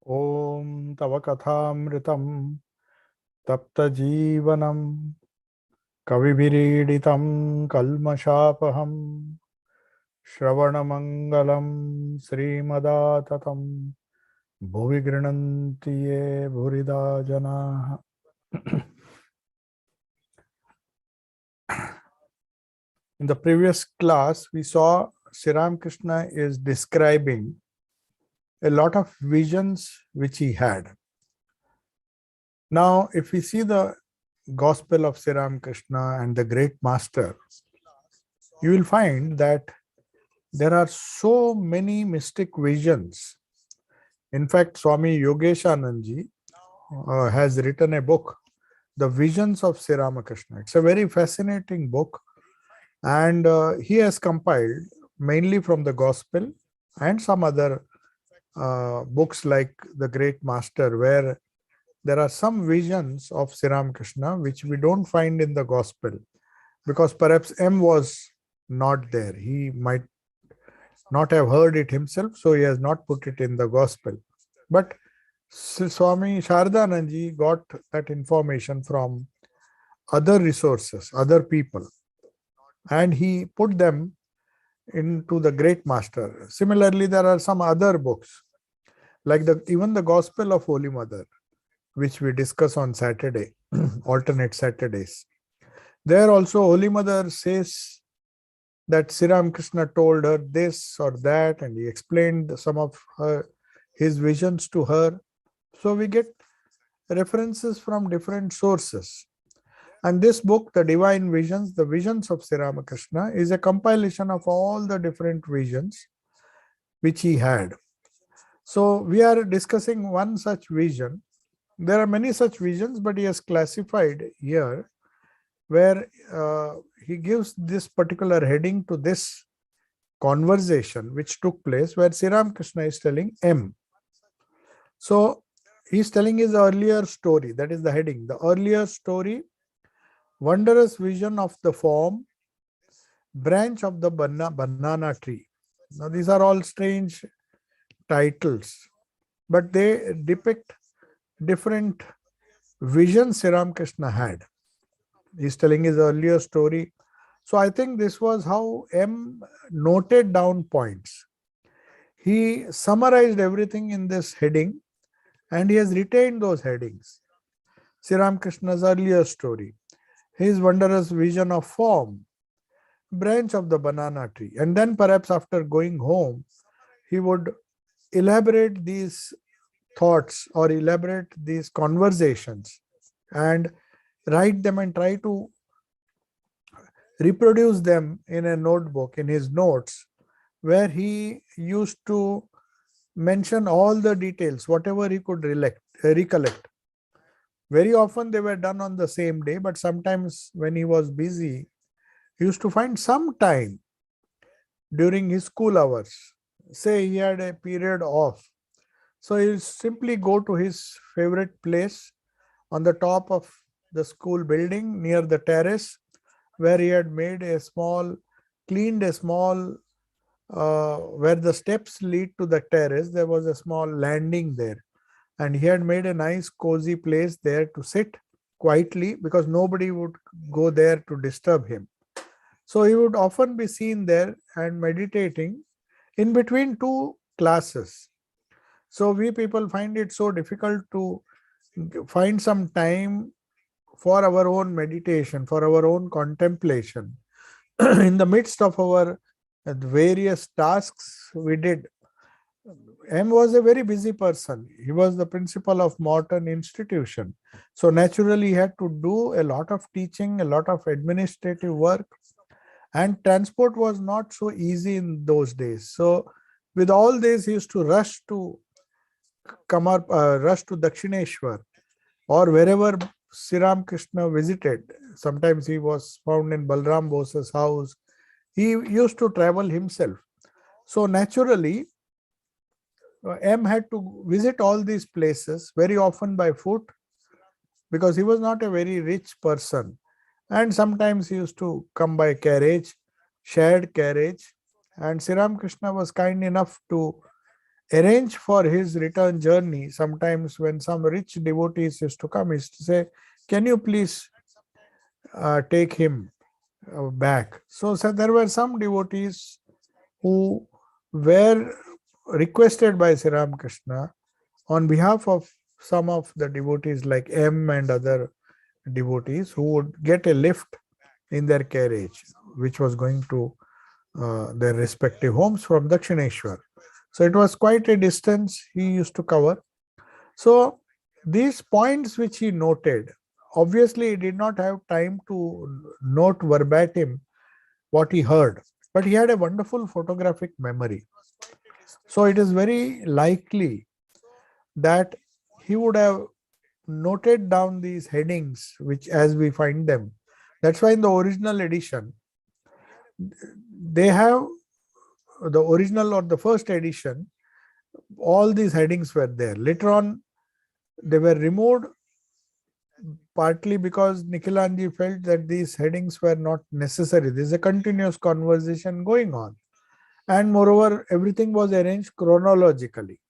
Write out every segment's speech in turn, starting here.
Om Tava Kathamritam Tapta Jeevanam Kavibiriditam Kalmashapaham Shravanamangalam Srimadatatam Bhuvi Grinanti Ye Bhurida Janaha. In the previous class, we saw Sri Ramakrishna is describing a lot of visions which he had. Now, if we see the Gospel of Sri Ramakrishna and the Great Master, you will find that there are so many mystic visions. In fact, Swami Yogeshananji has written a book, The Visions of Sri Ramakrishna. It's a very fascinating book, and he has compiled mainly from the Gospel and some other books like the Great Master, where there are some visions of Sri Ramakrishna which we don't find in the Gospel, because perhaps M was not there. He might not have heard it himself, so he has not put it in the Gospel. But Swami Shardananji got that information from other resources, other people, and he put them into the Great Master. Similarly, there are some other books, like even the Gospel of Holy Mother, which we discuss on Saturday, alternate Saturdays. There also Holy Mother says that Sri Ramakrishna told her this or that, and he explained some of his visions to her. So we get references from different sources. And this book, The Divine Visions, The Visions of Sri Ramakrishna, is a compilation of all the different visions which he had. So we are discussing one such vision. There are many such visions, but he has classified here where he gives this particular heading to this conversation which took place, where Sri Ramakrishna is telling M. So he's telling his earlier story, that is the heading, the earlier story, wondrous vision of the form, branch of the banana tree. Now these are all strange titles, but they depict different visions Sri Ramakrishna had. He's telling his earlier story. So I think this was how M noted down points. He summarized everything in this heading, and he has retained those headings. Sri Ramakrishna's earlier story, his wondrous vision of form, branch of the banana tree. And then perhaps after going home, he would elaborate these thoughts or elaborate these conversations and write them and try to reproduce them in a notebook, in his notes, where he used to mention all the details, whatever he could recollect. Very often they were done on the same day, but sometimes when he was busy, he used to find some time during his school hours. Say he had a period off. So he will simply go to his favorite place on the top of the school building near the terrace, where he had made a small, cleaned a small, where the steps lead to the terrace, there was a small landing there. And he had made a nice cozy place there to sit quietly, because nobody would go there to disturb him. So he would often be seen there and meditating in between two classes. So we people find it so difficult to find some time for our own meditation, for our own contemplation. In the midst of our various tasks we did. M was a very busy person. He was the principal of Morton Institution. So naturally he had to do a lot of teaching, a lot of administrative work, and transport was not so easy in those days. So with all this, he used to rush to rush to Dakshineshwar, or wherever Sri Ramakrishna visited. Sometimes he was found in Balram Bose's house. He used to travel himself. So naturally, M had to visit all these places very often by foot, because he was not a very rich person. And sometimes he used to come by carriage, shared carriage. And Sri Ramakrishna was kind enough to arrange for his return journey. Sometimes when some rich devotees used to come, he used to say, can you please take him back? So there were some devotees who were requested by Sri Ramakrishna on behalf of some of the devotees like M and other devotees who would get a lift in their carriage, which was going to their respective homes from Dakshineshwar. So it was quite a distance he used to cover. So these points which he noted, obviously he did not have time to note verbatim what he heard, but he had a wonderful photographic memory. So it is very likely that he would have noted down these headings, which as we find them. That's why in the original edition, they have the original or the first edition, all these headings were there. Later on, they were removed partly because Nikhilanji felt that these headings were not necessary. There is a continuous conversation going on. And moreover, everything was arranged chronologically.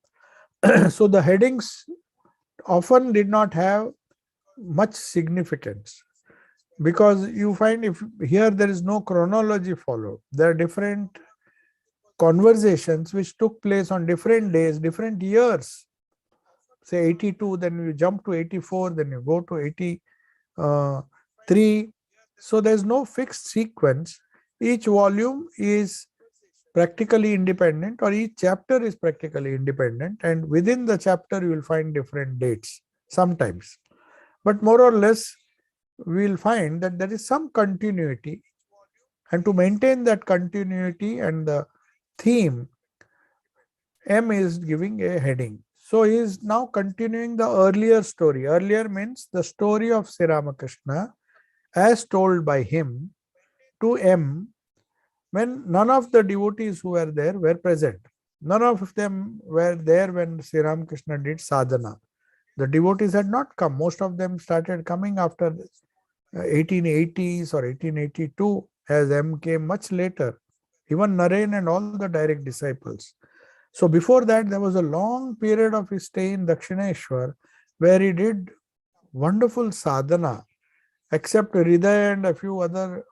So the headings often did not have much significance, because you find if here there is no chronology followed, there are different conversations which took place on different days, different years. Say 82, then you jump to 84, then you go to 83. So there's no fixed sequence. Each volume is practically independent, or each chapter is practically independent, and within the chapter you will find different dates sometimes. But more or less, we will find that there is some continuity, and to maintain that continuity and the theme, M is giving a heading. So he is now continuing the earlier story. Earlier means the story of Sri Ramakrishna as told by him to M when none of the devotees who were there were present. None of them were there when Sri Ramakrishna did sadhana. The devotees had not come. Most of them started coming after 1880s or 1882, as M came much later. Even Naren and all the direct disciples. So before that, there was a long period of his stay in Dakshineshwar where he did wonderful sadhana, except Hriday and a few other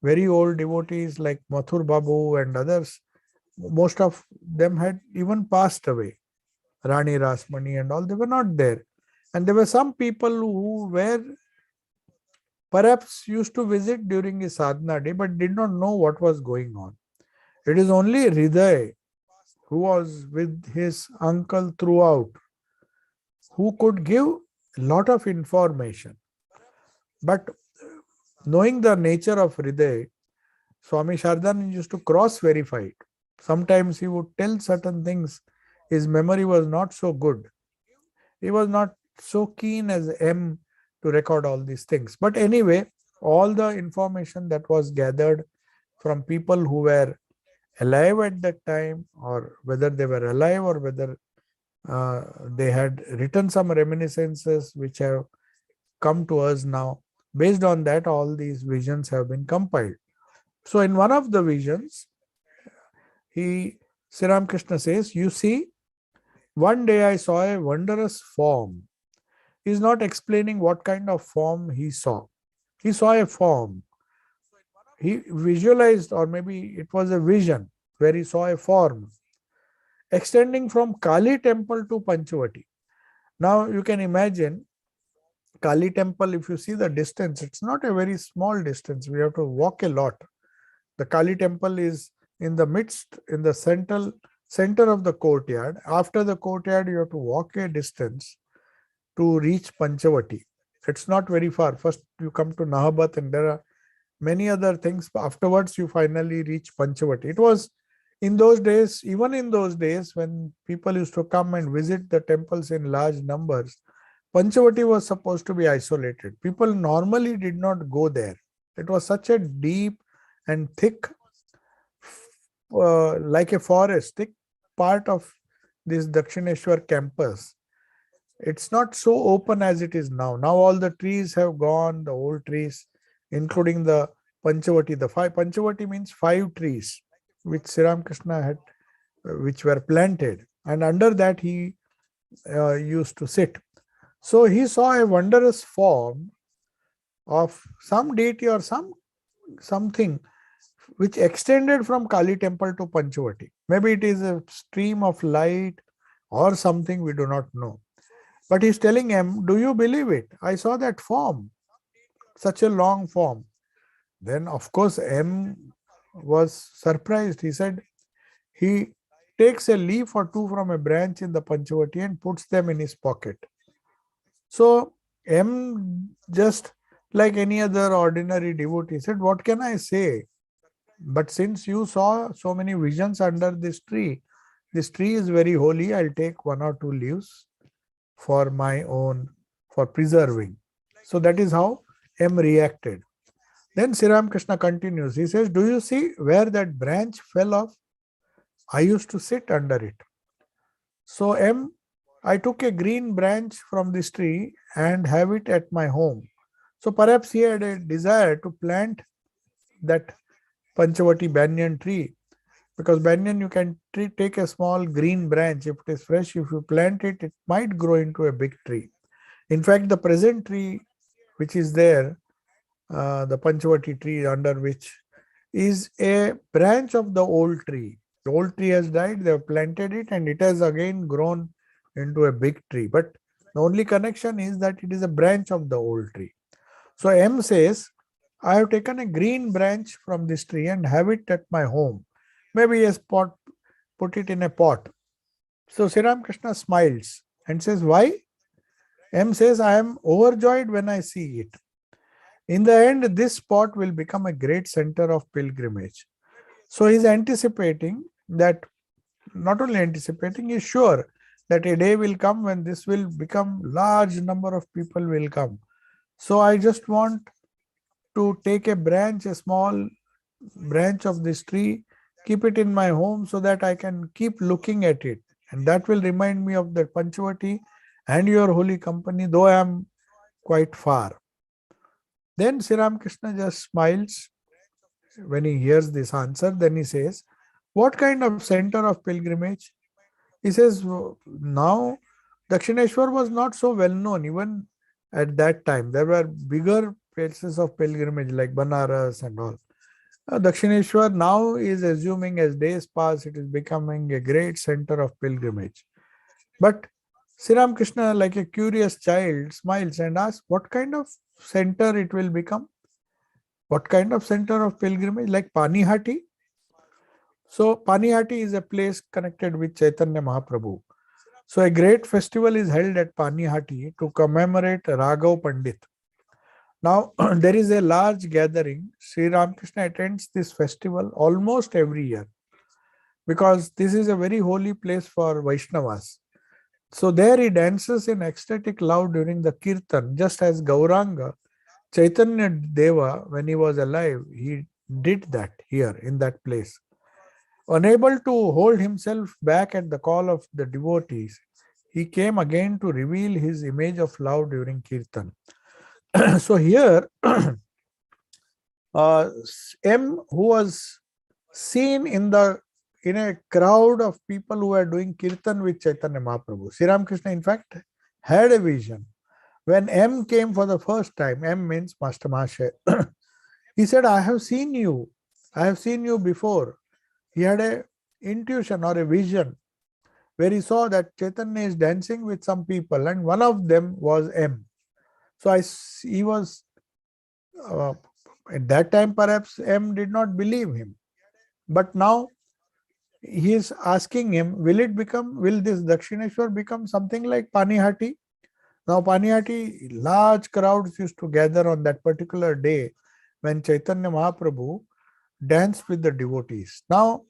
very old devotees like Mathur Babu and others. Most of them had even passed away. Rani Rasmani and all, they were not there. And there were some people who were perhaps used to visit during his sadhana day but did not know what was going on. It is only Hriday, who was with his uncle throughout, who could give a lot of information. But knowing the nature of Hriday, Swami Shardan used to cross-verify it. Sometimes he would tell certain things. His memory was not so good. He was not so keen as M to record all these things. But anyway, all the information that was gathered from people who were alive at that time, or whether they were alive or whether they had written some reminiscences which have come to us now. Based on that, all these visions have been compiled. So in one of the visions, Sri Ramakrishna says, you see, one day I saw a wondrous form. He is not explaining what kind of form he saw. He saw a form. He visualized, or maybe it was a vision where he saw a form extending from Kali temple to Panchavati. Now you can imagine Kali temple, if you see the distance, it's not a very small distance. We have to walk a lot. The Kali temple is in the midst, in the center of the courtyard. After the courtyard, you have to walk a distance to reach Panchavati. It's not very far. First you come to Nahabat and there are many other things. Afterwards, you finally reach Panchavati. It was in those days, even in those days when people used to come and visit the temples in large numbers, Panchavati was supposed to be isolated. People normally did not go there. It was such a deep and thick, like a forest, thick part of this Dakshineshwar campus. It's not so open as it is now. Now all the trees have gone, the old trees, including the Panchavati. Panchavati means 5 trees, which Sri Ramakrishna had which were planted, and under that he used to sit. So he saw a wondrous form of some deity or something which extended from Kali temple to Panchavati. Maybe it is a stream of light or something, we do not know. But he's telling him, do you believe it? I saw that form, such a long form. Then, of course, M was surprised. He said he takes a leaf or two from a branch in the Panchavati and puts them in his pocket. So M, just like any other ordinary devotee, said, what can I say? But since you saw so many visions under this tree is very holy, I'll take one or two leaves for my own, for preserving. So that is how M reacted. Then Sri Ramakrishna continues. He says, do you see where that branch fell off? I used to sit under it. So I took a green branch from this tree and have it at my home. So perhaps he had a desire to plant that Panchavati banyan tree, because banyan, you can take a small green branch. If it is fresh, if you plant it, it might grow into a big tree. In fact, the present tree which is there, the Panchavati tree under which, is a branch of the old tree. The old tree has died, they have planted it, and it has again grown into a big tree. But the only connection is that it is a branch of the old tree. So M says, I have taken a green branch from this tree and have it at my home. Maybe a spot, put it in a pot. So Sri Ramakrishna smiles and says, why? M says, I am overjoyed when I see it. In the end, this spot will become a great center of pilgrimage. So he is anticipating that, not only anticipating, he is sure that a day will come when this will become, large number of people will come. So I just want to take a branch, a small branch of this tree, keep it in my home so that I can keep looking at it. And that will remind me of the Panchavati and your holy company, though I am quite far. Then Sri Ramakrishna just smiles when he hears this answer. Then he says, what kind of center of pilgrimage? He says, now Dakshineshwar was not so well known even at that time. There were bigger places of pilgrimage like Banaras and all. Dakshineshwar now is assuming, as days pass, it is becoming a great center of pilgrimage. But Sri Ramakrishna, like a curious child, smiles and asks, what kind of center it will become? What kind of center of pilgrimage? Like Panihati? So Panihati is a place connected with Chaitanya Mahaprabhu. So a great festival is held at Panihati to commemorate Raghav Pandit. Now there is a large gathering. Sri Ramakrishna attends this festival almost every year because this is a very holy place for Vaishnavas. So there he dances in ecstatic love during the Kirtan, just as Gauranga, Chaitanya Deva, when he was alive, he did that here in that place. Unable to hold himself back at the call of the devotees, he came again to reveal his image of love during Kirtan. So here, M, who was seen in a crowd of people who were doing Kirtan with Chaitanya Mahaprabhu. Sri Ramakrishna, in fact, had a vision. When M came for the first time, M means Master Mahasaya, he said, I have seen you. I have seen you before. He had a intuition or a vision where he saw that Chaitanya is dancing with some people and one of them was M. So he was, at that time perhaps M did not believe him. But now he is asking him, will this Dakshineshwar become something like Panihati? Now Panihati, large crowds used to gather on that particular day when Chaitanya Mahaprabhu danced with the devotees. Now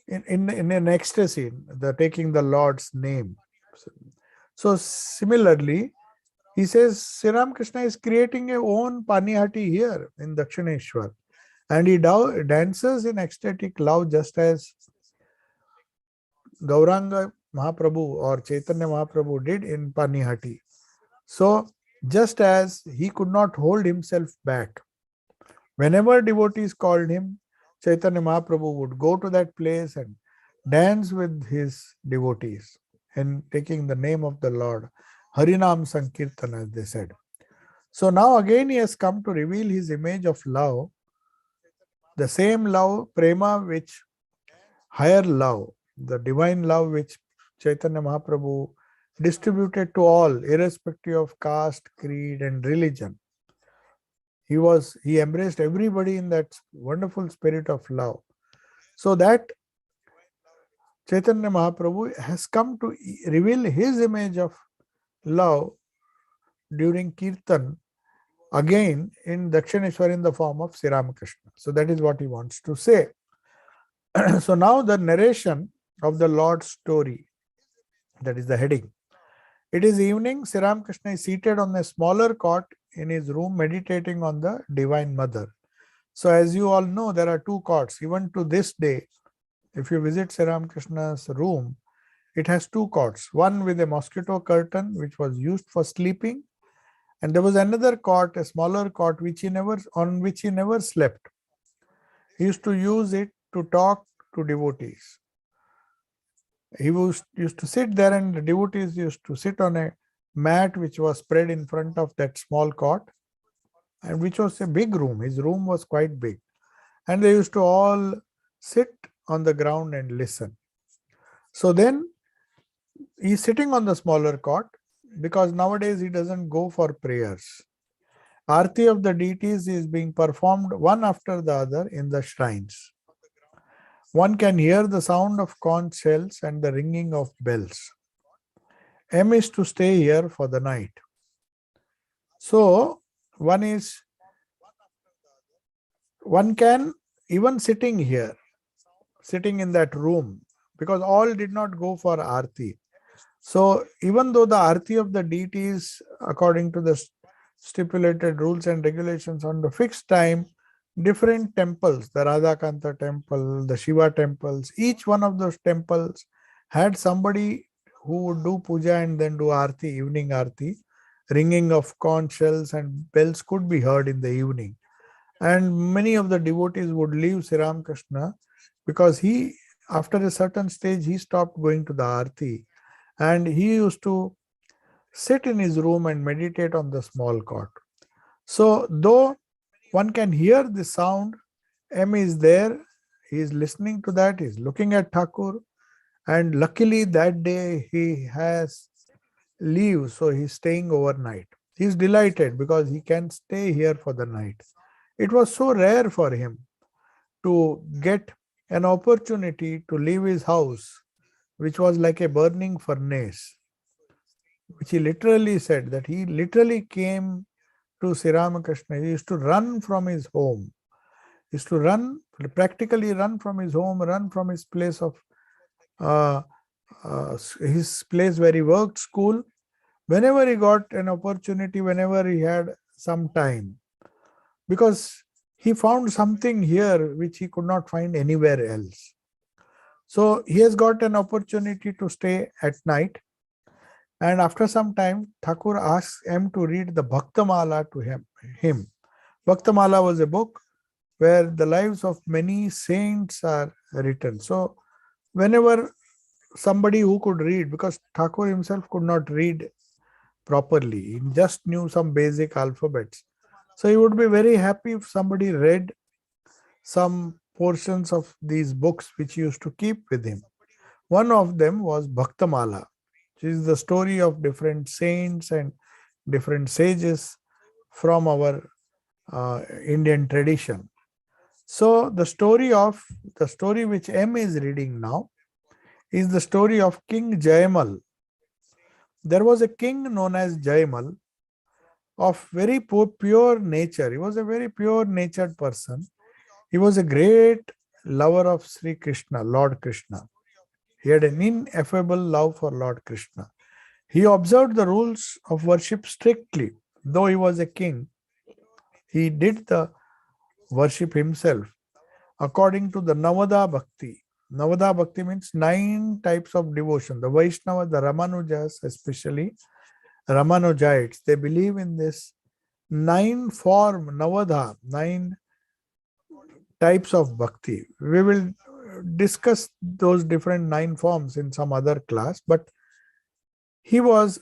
in an ecstasy, taking the Lord's name. So similarly, he says Sri Ramakrishna is creating a own Panihati here in Dakshineshwar. And he dances in ecstatic love just as Gauranga Mahaprabhu or Chaitanya Mahaprabhu did in Panihati. So just as he could not hold himself back, whenever devotees called him, Chaitanya Mahaprabhu would go to that place and dance with his devotees and taking the name of the Lord, Harinam Sankirtan, as they said. So now again he has come to reveal his image of love, the same love, prema, which higher love, the divine love which Chaitanya Mahaprabhu distributed to all, irrespective of caste, creed, and religion. He embraced everybody in that wonderful spirit of love. So that Chaitanya Mahaprabhu has come to reveal his image of love during Kirtan again in Dakshineshwar in the form of Sri Ramakrishna. So that is what he wants to say. So now the narration of the Lord's story, that is the heading. It is evening. Sri Ramakrishna is seated on a smaller cot in his room meditating on the Divine Mother. So as you all know, there are two cots. Even to this day, if you visit Sri Ramakrishna's room, it has two cots. One with a mosquito curtain, which was used for sleeping, and there was another cot, a smaller cot, on which he never slept. He used to use it to talk to devotees. He used to sit there, and the devotees used to sit on a mat which was spread in front of that small cot, and which was a big room. His room was quite big. And they used to all sit on the ground and listen. So then he's sitting on the smaller cot because nowadays he doesn't go for prayers. Aarti of the deities is being performed one after the other in the shrines. One can hear the sound of conch shells and the ringing of bells. M is to stay here for the night. So one can, even sitting here, sitting in that room, because all did not go for Aarti. So even though the Aarti of the deities, according to the stipulated rules and regulations on the fixed time, different temples, the Radhakanta temple, the Shiva temples, each one of those temples had somebody who would do puja and then do Aarti, evening Aarti. Ringing of conch shells and bells could be heard in the evening. And many of the devotees would leave Sri Ramakrishna because after a certain stage, he stopped going to the Aarti. And he used to sit in his room and meditate on the small cot. So though one can hear the sound, M is there, he is listening to that, he is looking at Thakur, and luckily that day he has leave, so he is staying overnight. He is delighted because he can stay here for the night. It was so rare for him to get an opportunity to leave his house, which was like a burning furnace, which he literally said that he literally came to Sri Ramakrishna. He used to run from his home. He used to practically run from his home, run from his place of his place where he worked, school, whenever he got an opportunity, whenever he had some time, because he found something here which he could not find anywhere else. So he has got an opportunity to stay at night, and after some time, Thakur asks him to read the Bhaktamala to him. Bhaktamala was a book where the lives of many saints are written. So whenever somebody who could read, because Thakur himself could not read properly, he just knew some basic alphabets. So he would be very happy if somebody read some portions of these books which he used to keep with him. One of them was Bhaktamala, which is the story of different saints and different sages from our Indian tradition. So the story which M is reading now is the story of King Jayamal. There was a king known as Jayamal of very pure nature. He was a very pure natured person. He was a great lover of Sri Krishna, Lord Krishna. He had an ineffable love for Lord Krishna. He observed the rules of worship strictly. Though he was a king, he did the worship himself according to the Navada Bhakti. Navada Bhakti means 9 types of devotion. The Vaishnava, the Ramanujas, especially Ramanujites, they believe in this 9 form, Navada, 9 types of bhakti. We will discuss those different 9 forms in some other class, but he was,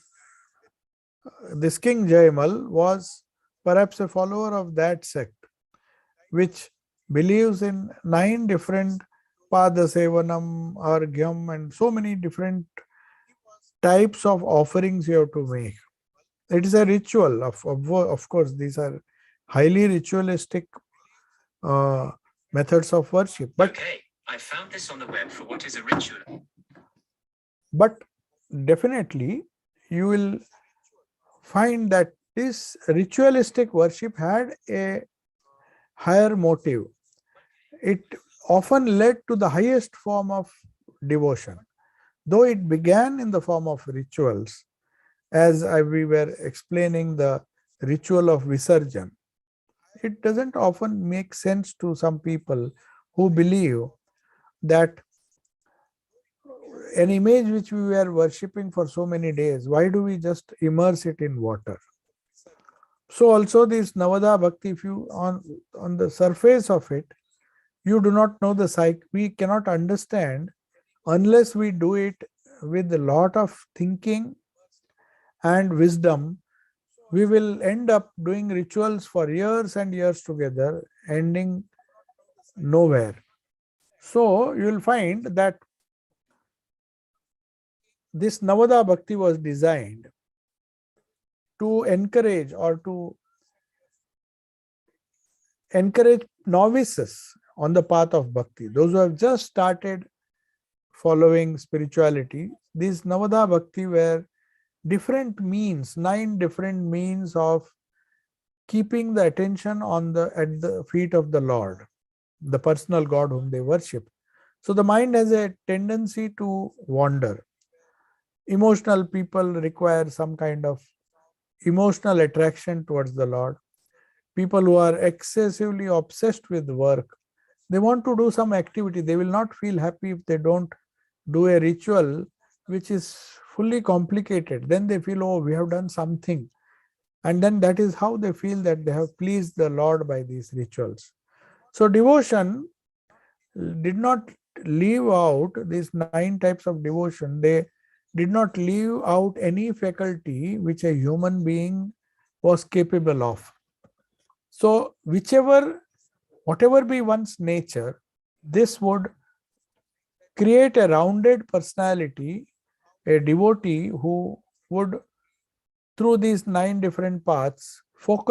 this King Jaimal was perhaps a follower of that sect, which believes in 9 different Padasevanam, Argyam, and so many different types of offerings you have to make. It is a ritual. Of course, these are highly ritualistic methods of worship. But okay, I found this on the web for what is a ritual. But definitely, you will find that this ritualistic worship had a higher motive. It often led to the highest form of devotion, though it began in the form of rituals, as we were explaining the ritual of Visarjan. It doesn't often make sense to some people who believe that an image which we were worshipping for so many days, why do we just immerse it in water? So also this Navada Bhakti, if you on the surface of it, you do not know the psyche. We cannot understand unless we do it with a lot of thinking and wisdom. We will end up doing rituals for years and years together, ending nowhere. So you will find that this Navada Bhakti was designed to encourage novices on the path of bhakti, those who have just started following spirituality. These Navada Bhakti were different means, 9 different means of keeping the attention at the feet of the Lord, the personal God whom they worship. So the mind has a tendency to wander. Emotional people require some kind of emotional attraction towards the Lord. People who are excessively obsessed with work, they want to do some activity. They will not feel happy if they don't do a ritual which is fully complicated. Then they feel, oh, we have done something. And then that is how they feel that they have pleased the Lord by these rituals. So devotion did not leave out these 9 types of devotion. They did not leave out any faculty which a human being was capable of. So whatever be one's nature, this would create a rounded personality, a devotee who would, through these 9 different paths,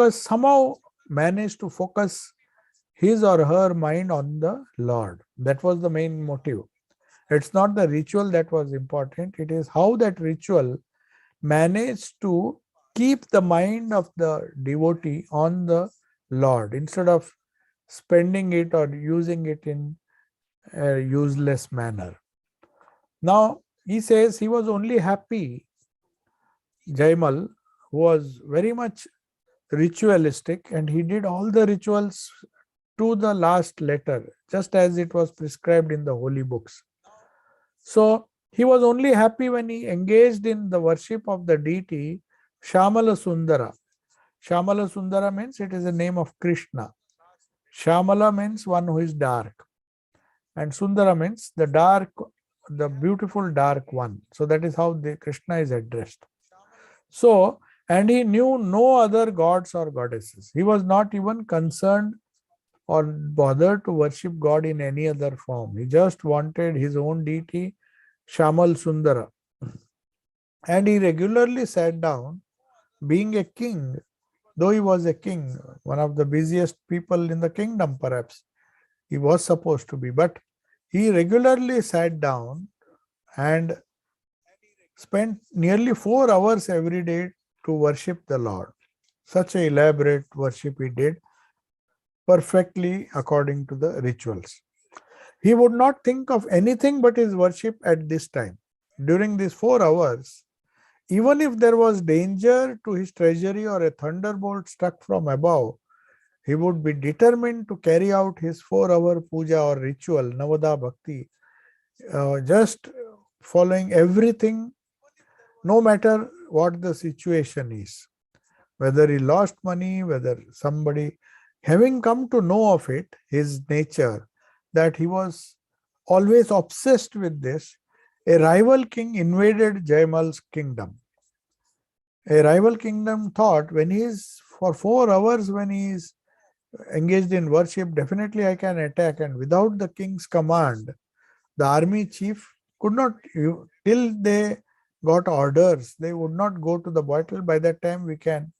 somehow manage to focus his or her mind on the Lord. That was the main motive. It's not the ritual that was important. It is how that ritual managed to keep the mind of the devotee on the Lord instead of spending it or using it in a useless manner. Now, he says he was only happy, Jaimal, who was very much ritualistic, and he did all the rituals to the last letter, just as it was prescribed in the holy books. So he was only happy when he engaged in the worship of the deity Shamala Sundara. Shamala Sundara means it is a name of Krishna. Shamala means one who is dark. And Sundara means the beautiful dark one. So that is how Krishna is addressed. So, and he knew no other gods or goddesses. He was not even concerned or bothered to worship God in any other form. He just wanted his own deity, Shamal Sundara. And he regularly sat down, being a king, though he was a king, one of the busiest people in the kingdom perhaps. He was supposed to be, but he regularly sat down and spent nearly 4 hours every day to worship the Lord. Such an elaborate worship he did, perfectly according to the rituals. He would not think of anything but his worship at this time. During these 4 hours, even if there was danger to his treasury or a thunderbolt struck from above, he would be determined to carry out his 4-hour puja or ritual, Navada Bhakti, just following everything, no matter what the situation is. Whether he lost money, whether somebody, having come to know of it, his nature, that he was always obsessed with this, a rival king invaded Jaimal's kingdom. A rival kingdom thought when he is for 4 hours, when he is engaged in worship, definitely I can attack. And without the king's command, the army chief could not, till they got orders, they would not go to the battle. By that time, we can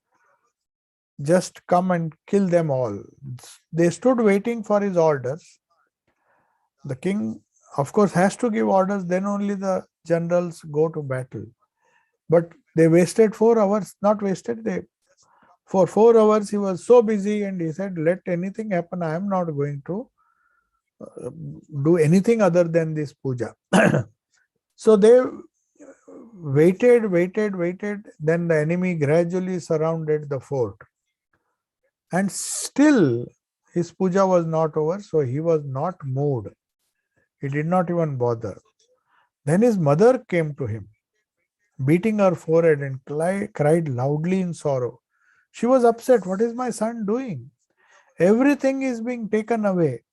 just come and kill them all. They stood waiting for his orders. The king, of course, has to give orders, then only the generals go to battle. But they wasted 4 hours, not wasted, for 4 hours he was so busy and he said, let anything happen, I am not going to do anything other than this puja. So they waited. Then the enemy gradually surrounded the fort. And still his puja was not over, so he was not moved. He did not even bother. Then his mother came to him, beating her forehead and cried loudly in sorrow. She was upset. What is my son doing? Everything is being taken away.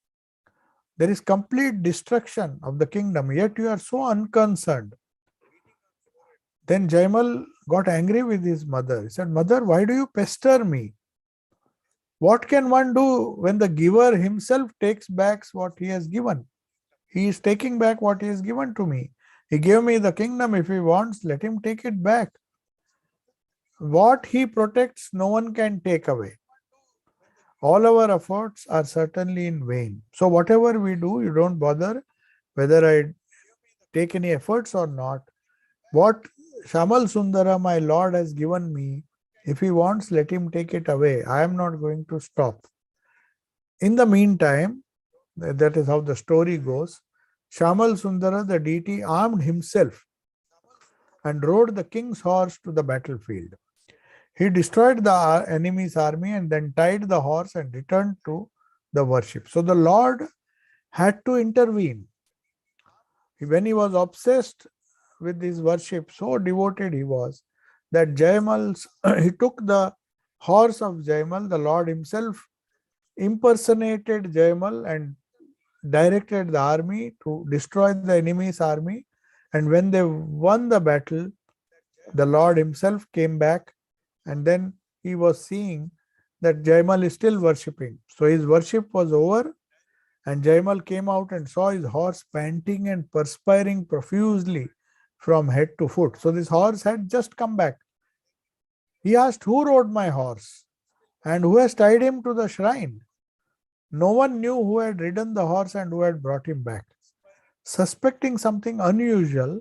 There is complete destruction of the kingdom, yet you are so unconcerned. Then Jaimal got angry with his mother. He said, Mother, why do you pester me? What can one do when the giver himself takes back what he has given? He is taking back what he has given to me. He gave me the kingdom. If he wants, let him take it back. What he protects, no one can take away. All our efforts are certainly in vain. So whatever we do, you don't bother whether I take any efforts or not. What Shamal Sundara, my Lord, has given me, if he wants, let him take it away. I am not going to stop. In the meantime, that is how the story goes, Shamal Sundara, the deity, armed himself and rode the king's horse to the battlefield. He destroyed the enemy's army and then tied the horse and returned to the worship. So the Lord had to intervene. When he was obsessed with his worship, so devoted he was, that he took the horse of Jaimal, the Lord himself impersonated Jaimal and directed the army to destroy the enemy's army. And when they won the battle, the Lord himself came back, and then he was seeing that Jaimal is still worshipping. So his worship was over, and Jaimal came out and saw his horse panting and perspiring profusely from head to foot. So this horse had just come back. He asked, who rode my horse and who has tied him to the shrine? No one knew who had ridden the horse and who had brought him back. Suspecting something unusual,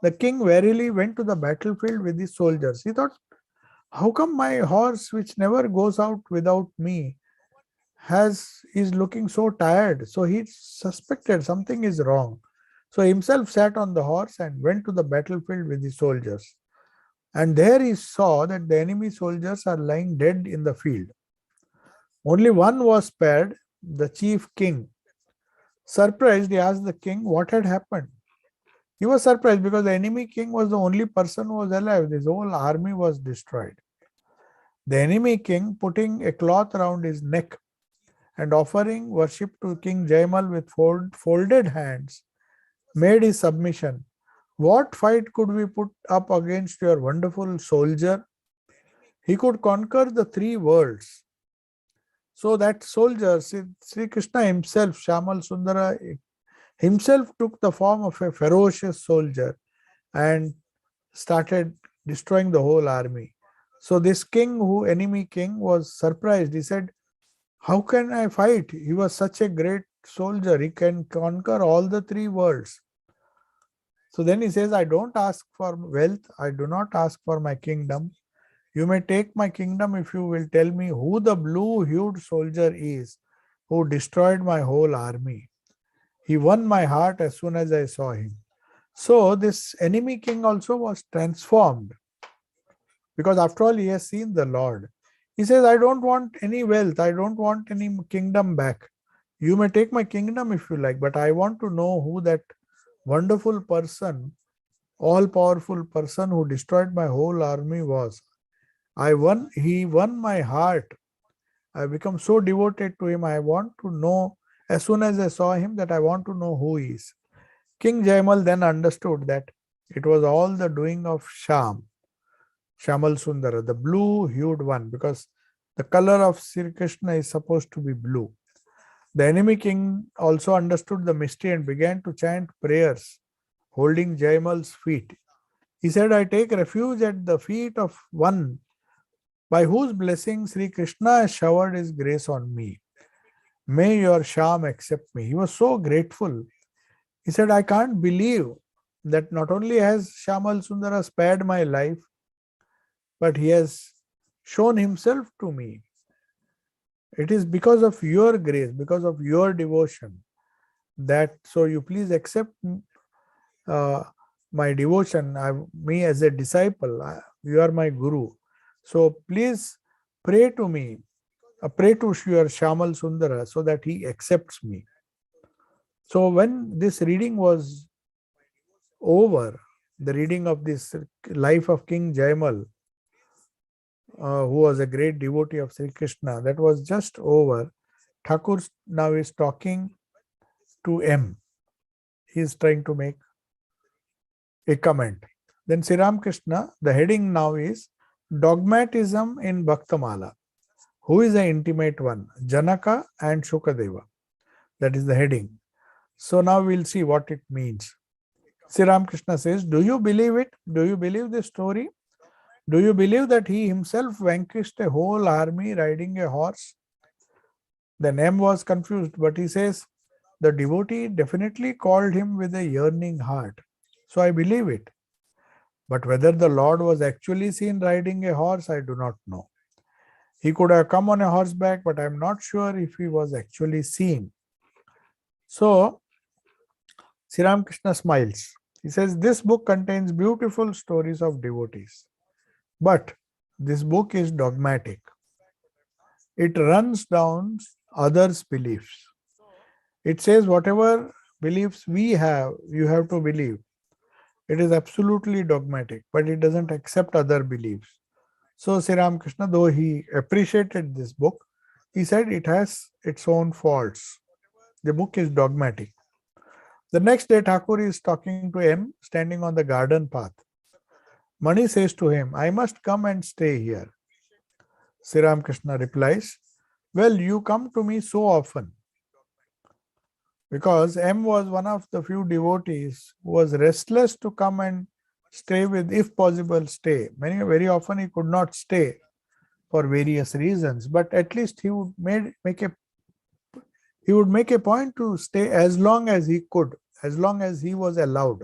the king warily went to the battlefield with his soldiers. He thought, how come my horse, which never goes out without me, is looking so tired? So he suspected something is wrong. So he himself sat on the horse and went to the battlefield with his soldiers. And there he saw that the enemy soldiers are lying dead in the field. Only one was spared, the chief king. Surprised, he asked the king what had happened. He was surprised because the enemy king was the only person who was alive. His whole army was destroyed. The enemy king, putting a cloth around his neck and offering worship to King Jaimal with folded hands, made his submission. What fight could we put up against your wonderful soldier? He could conquer the 3 worlds. So that soldier, Sri Krishna himself, Shamal Sundara himself, took the form of a ferocious soldier and started destroying the whole army. So this king, enemy king, was surprised. He said, how can I fight? He was such a great soldier. He can conquer all the 3 worlds. So then he says, I don't ask for wealth. I do not ask for my kingdom. You may take my kingdom if you will tell me who the blue-hued soldier is who destroyed my whole army. He won my heart as soon as I saw him. So this enemy king also was transformed, because after all he has seen the Lord. He says, I don't want any wealth. I don't want any kingdom back. You may take my kingdom if you like, but I want to know who that wonderful person, all-powerful person who destroyed my whole army was. He won my heart. I become so devoted to him. I want to know as soon as I saw him that I want to know who he is. King Jaimal then understood that it was all the doing of Shamal Sundara, the blue-hued one, because the color of Sri Krishna is supposed to be blue. The enemy king also understood the mystery and began to chant prayers, holding Jaimal's feet. He said, I take refuge at the feet of one by whose blessing Sri Krishna has showered his grace on me. May your Sham accept me. He was so grateful. He said, I can't believe that not only has Shamal Sundara spared my life, but he has shown himself to me. It is because of your grace, because of your devotion, that so you please accept my devotion, me as a disciple. You are my guru. So please pray to me, pray to your Shamal Sundara so that he accepts me. So when this reading was over, the reading of this life of King Jaimal, who was a great devotee of Sri Krishna, that was just over. Thakur now is talking to M. He is trying to make a comment. Then Sri Ramakrishna, the heading now is Dogmatism in Bhaktamala. Who is the intimate one? Janaka and Shukadeva. That is the heading. So now we'll see what it means. Sri Ramakrishna says, do you believe it? Do you believe this story? Do you believe that he himself vanquished a whole army riding a horse? Then M was confused, but he says, the devotee definitely called him with a yearning heart. So I believe it. But whether the Lord was actually seen riding a horse, I do not know. He could have come on a horseback, but I am not sure if he was actually seen. So Sri Ramakrishna smiles. He says, this book contains beautiful stories of devotees. But this book is dogmatic. It runs down others' beliefs. It says whatever beliefs we have, you have to believe. It is absolutely dogmatic, but it doesn't accept other beliefs. So Sri Ramakrishna, though he appreciated this book, he said it has its own faults. The book is dogmatic. The next day, Thakur is talking to M, standing on the garden path. Mani says to him, I must come and stay here. Sri Ramakrishna replies, well, you come to me so often. Because M was one of the few devotees who was restless to come and stay with, if possible, stay. Very often he could not stay for various reasons, but at least he would make a point to stay as long as he could, as long as he was allowed.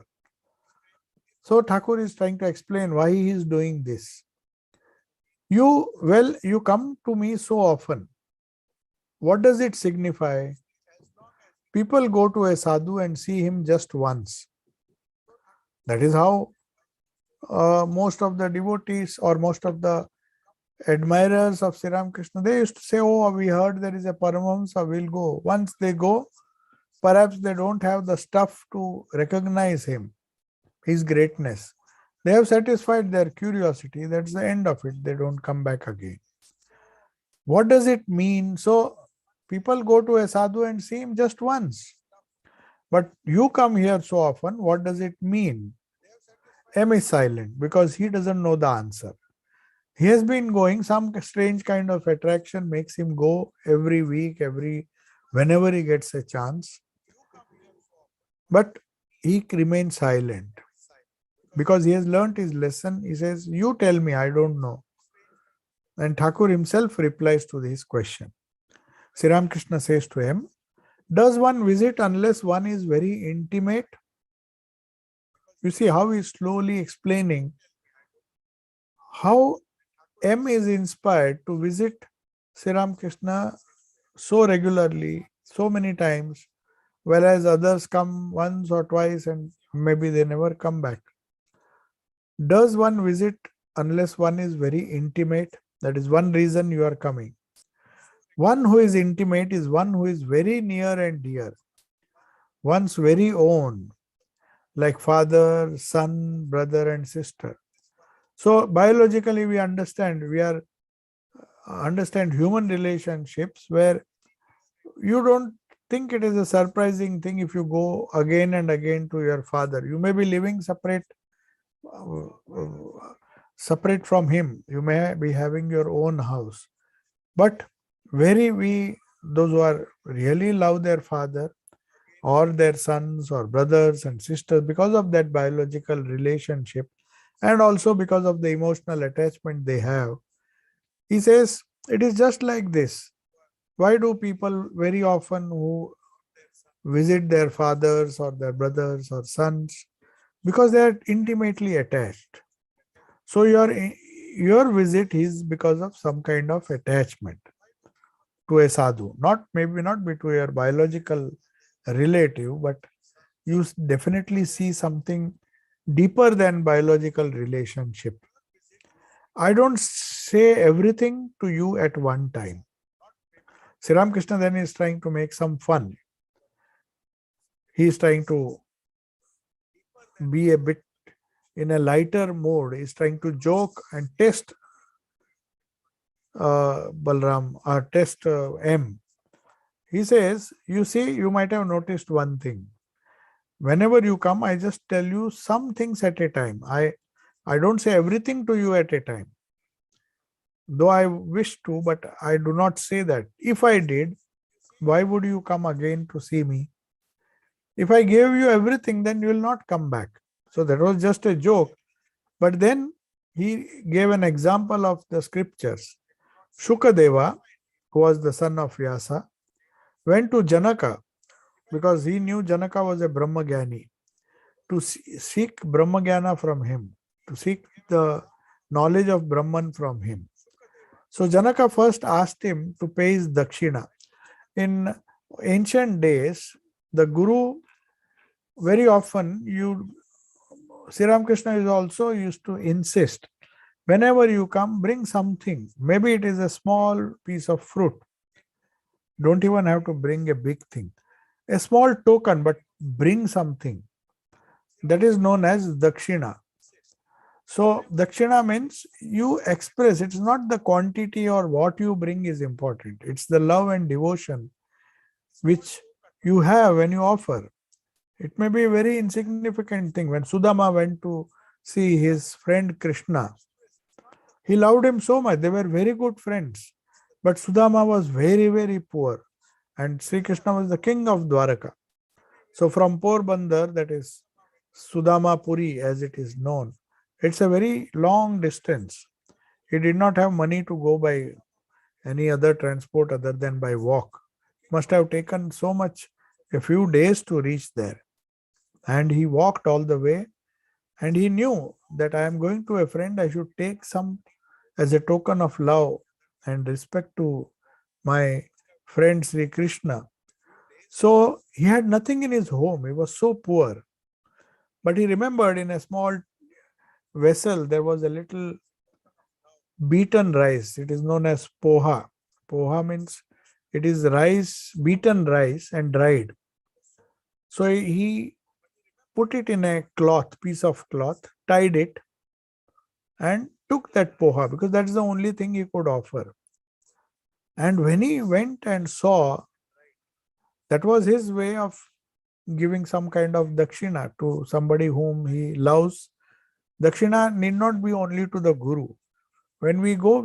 So Thakur is trying to explain why he is doing this. You come to me so often. What does it signify? People go to a sadhu and see him just once. That is how most of the devotees or most of the admirers of Sri Ramakrishna, they used to say, oh, we heard there is a Paramahamsa, we'll go. Once they go, perhaps they don't have the stuff to recognize him, his greatness. They have satisfied their curiosity. That's the end of it. They don't come back again. What does it mean? So people go to a sadhu and see him just once. But you come here so often, what does it mean? M is silent because he doesn't know the answer. He has been going, some strange kind of attraction makes him go every week, whenever he gets a chance. But he remains silent because he has learnt his lesson. He says, you tell me, I don't know. And Thakur himself replies to this question. Sri Ramakrishna says to him, does one visit unless one is very intimate? You see how he is slowly explaining how M is inspired to visit Sri Ramakrishna so regularly, so many times, whereas others come once or twice and maybe they never come back. Does one visit unless one is very intimate? That is one reason you are coming. One who is intimate is one who is very near and dear, one's very own, like father, son, brother, and sister. So biologically we understand human relationships where you don't think it is a surprising thing if you go again and again to your father. You may be living uh, separate from him. You may be having your own house. But those who are really love their father or their sons or brothers and sisters because of that biological relationship and also because of the emotional attachment they have, he says it is just like this. Why do people very often who visit their fathers or their brothers or sons? Because they are intimately attached. So your visit is because of some kind of attachment to a sadhu, not maybe not be to your biological relative, but you definitely see something deeper than biological relationship. I don't say everything to you at one time. Sri Ramakrishna then is trying to make some fun. He is trying to be a bit in a lighter mode. He's trying to joke and test Balram or test M. He says, you see, you might have noticed one thing. Whenever you come, I just tell you some things at a time. I don't say everything to you at a time. Though I wish to, but I do not say that. If I did, why would you come again to see me? If I gave you everything, then you will not come back. So that was just a joke. But then he gave an example of the scriptures. Shukadeva, who was the son of Vyasa, went to Janaka because he knew Janaka was a Brahmagyani, to seek Brahmagyana from him, to seek the knowledge of Brahman from him. So Janaka first asked him to pay his dakshina. In ancient days, the Guru very often Sri Ramakrishna is also used to insist, whenever you come, bring something. Maybe it is a small piece of fruit. Don't even have to bring a big thing. A small token, but bring something. That is known as dakshina. So dakshina means you express. It's not the quantity or what you bring is important. It's the love and devotion which you have when you offer. It may be a very insignificant thing. When Sudama went to see his friend Krishna, he loved him so much. They were very good friends. But Sudama was very, very poor. And Sri Krishna was the king of Dwaraka. So from Porbandar, that is Sudama Puri as it is known, it's a very long distance. He did not have money to go by any other transport other than by walk. Must have taken so much, a few days to reach there. And he walked all the way, and he knew that I am going to a friend, I should take some as a token of love and respect to my friend Sri Krishna. So he had nothing in his home. He was so poor. But he remembered in a small vessel there was a little beaten rice. It is known as poha. Poha means it is rice, beaten rice and dried. So he put it in a piece of cloth, tied it, and took that poha because that's the only thing he could offer. And when he went and saw, that was his way of giving some kind of dakshina to somebody whom he loves. Dakshina need not be only to the Guru. When we go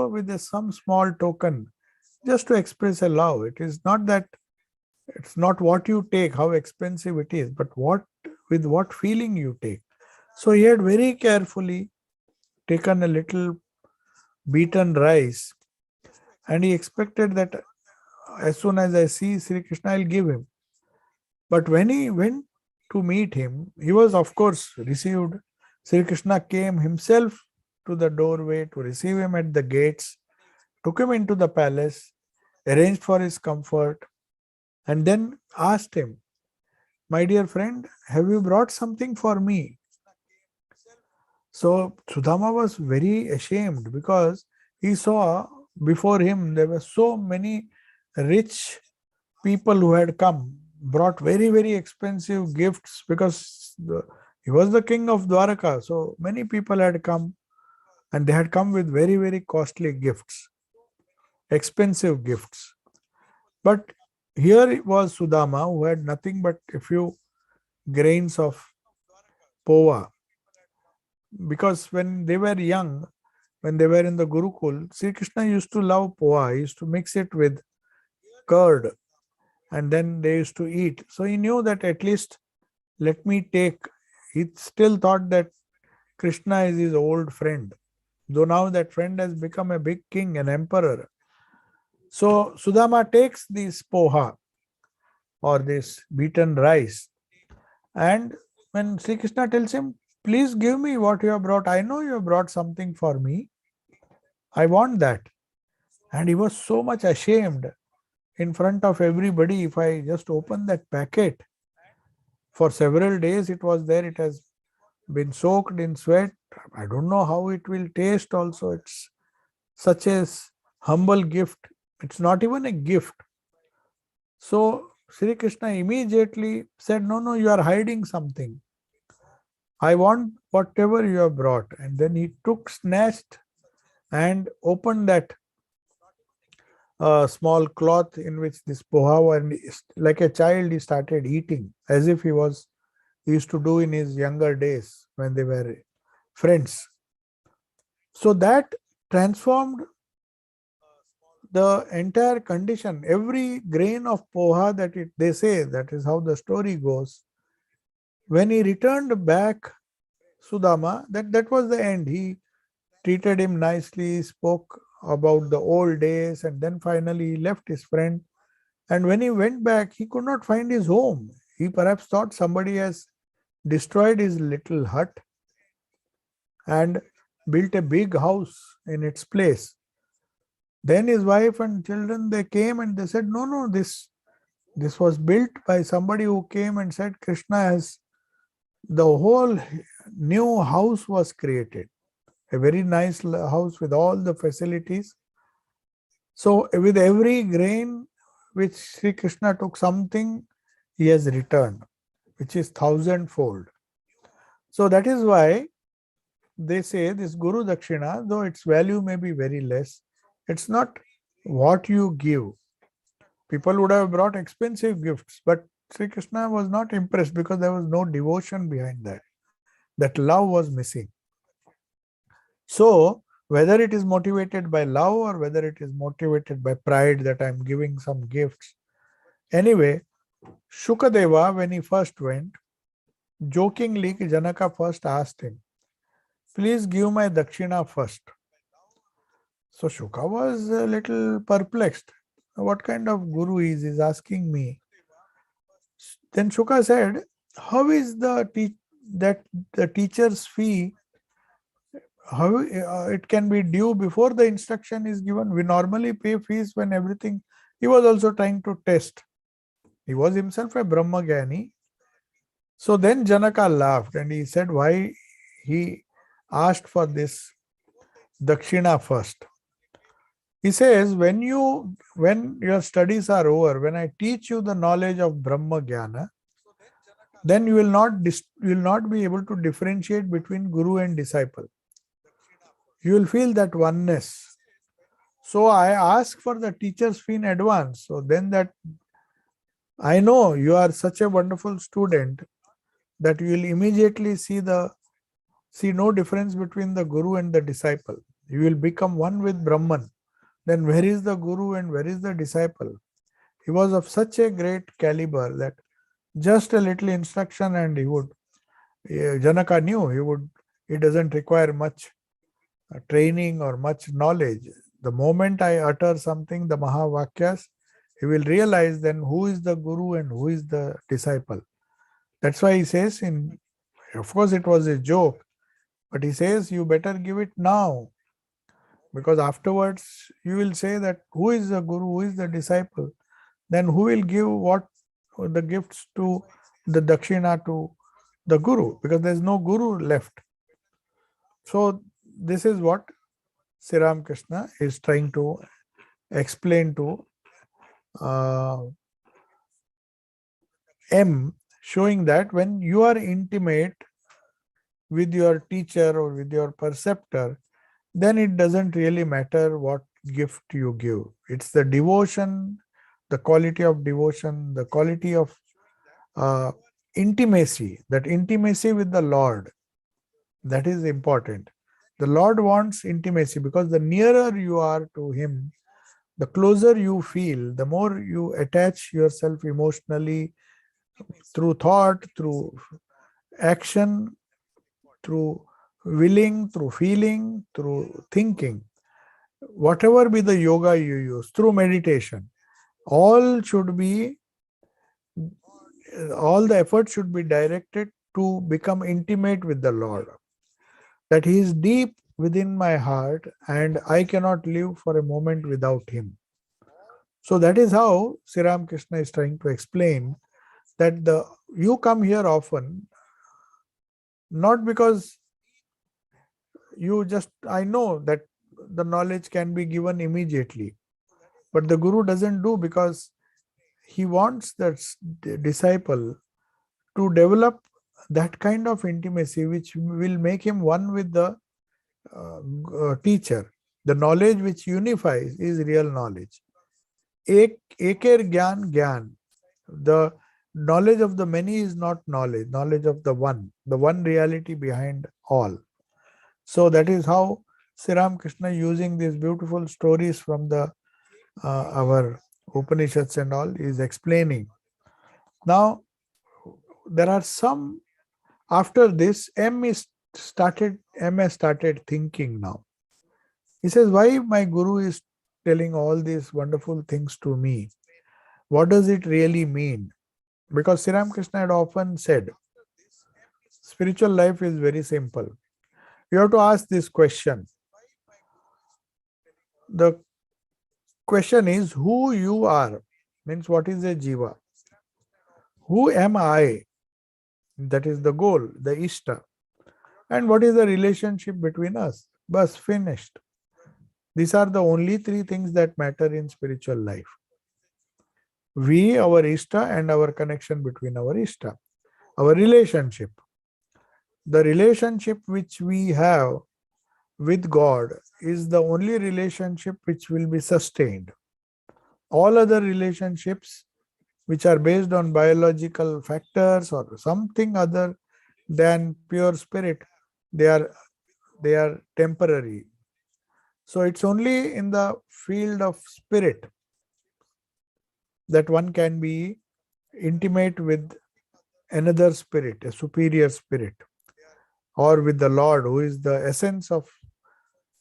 with some small token just to express a love. It is not that, it's not what you take, how expensive it is, but with what feeling you take. So he had very carefully taken a little beaten rice, and he expected that as soon as I see Sri Krishna, I'll give him. But when he went to meet him, he was of course received. Sri Krishna came himself to the doorway to receive him at the gates, took him into the palace, arranged for his comfort, and then asked him, my dear friend, have you brought something for me? So Sudama was very ashamed because he saw before him there were so many rich people who had come, brought very, very expensive gifts because he was the king of Dwaraka. So many people had come, and they had come with very, very costly gifts, expensive gifts. But Here it was Sudama who had nothing but a few grains of pova. Because when they were young, when they were in the Gurukul, Sri Krishna used to love pova. He used to mix it with curd and then they used to eat. So he knew that at least let me take. He still thought that Krishna is his old friend, though now that friend has become a big king, an emperor. So Sudama takes this poha or this beaten rice, and when Sri Krishna tells him, please give me what you have brought, I know you have brought something for me, I want that. And he was so much ashamed in front of everybody. If I just open that packet, for several days it was there, it has been soaked in sweat. I don't know how it will taste also. It's such a humble gift. It's not even a gift. So Sri Krishna immediately said, no, no, you are hiding something. I want whatever you have brought. And then he snatched and opened that small cloth in which this poha, and like a child, he started eating as if he used to do in his younger days when they were friends. So that transformed the entire condition. Every grain of poha that they say, that is how the story goes. When he returned back, Sudama, that was the end. He treated him nicely, spoke about the old days, and then finally he left his friend. And when he went back, he could not find his home. He perhaps thought somebody has destroyed his little hut and built a big house in its place. Then his wife and children, they came and they said, no, no, this was built by somebody who came and said Krishna has, the whole new house was created. A very nice house with all the facilities. So with every grain which Sri Krishna took something, he has returned, which is thousandfold. So that is why they say this Guru Dakshina, though its value may be very less, it's not what you give. People would have brought expensive gifts, but Sri Krishna was not impressed because there was no devotion behind that. That love was missing. So, whether it is motivated by love or whether it is motivated by pride that I'm giving some gifts. Anyway, Shukadeva, when he first went, jokingly, Janaka first asked him, please give my Dakshina first. So Shuka was a little perplexed. What kind of guru is he asking me? Then Shuka said, how is that the teacher's fee, how it can be due before the instruction is given? We normally pay fees when everything. He was also trying to test. He was himself a Brahmagyani. So then Janaka laughed and he said why he asked for this Dakshina first. He says, when your studies are over, when I teach you the knowledge of Brahma Jnana, then you will not be able to differentiate between guru and disciple. You will feel that oneness. So I ask for the teacher's fee in advance. So then that I know you are such a wonderful student that you will immediately see no difference between the guru and the disciple. You will become one with Brahman. Then where is the guru and where is the disciple? He was of such a great caliber that just a little instruction and he would, Janaka knew he doesn't require much training or much knowledge. The moment I utter something, the Mahavakyas, he will realize then who is the guru and who is the disciple. That's why he says, of course it was a joke, but he says you better give it now. Because afterwards you will say that who is the guru, who is the disciple, then who will give what the gifts to the dakshina to the guru, because there is no guru left. So this is what Sri Ramakrishna is trying to explain to M, showing that when you are intimate with your teacher or with your preceptor, then it doesn't really matter what gift you give. It's the devotion the quality of devotion, the quality of uh, intimacy, that intimacy with the Lord, that is important. The Lord wants intimacy because the nearer you are to Him, the closer you feel, the more you attach yourself emotionally through thought, through action, through willing, through feeling, through thinking. Whatever be the yoga you use, through meditation, all should be, all the effort should be directed to become intimate with the Lord. That He is deep within my heart and I cannot live for a moment without Him. So that is how Sri Ramakrishna is trying to explain that you come here often not because I know that the knowledge can be given immediately, but the Guru doesn't do, because he wants that disciple to develop that kind of intimacy which will make him one with the teacher. The knowledge which unifies is real knowledge. Eker Gyan Gyan. The knowledge of the many is not knowledge. Knowledge of the one reality behind all. So that is how Sri Ramakrishna, using these beautiful stories from the our Upanishads and all, is explaining. Now, there are some, after this, M has started thinking now. He says, why my Guru is telling all these wonderful things to me? What does it really mean? Because Sri Ramakrishna had often said, spiritual life is very simple. You have to ask this question. The question is who you are, means what is a jiva? Who am I? That is the goal, the ishta. And what is the relationship between us? Bas, finished. These are the only three things that matter in spiritual life. We, our ishta, and our connection between our ishta. Our relationship. The relationship which we have with God is the only relationship which will be sustained. All other relationships which are based on biological factors or something other than pure spirit, they are temporary. So it's only in the field of spirit that one can be intimate with another spirit, a superior spirit, or with the Lord, who is the essence of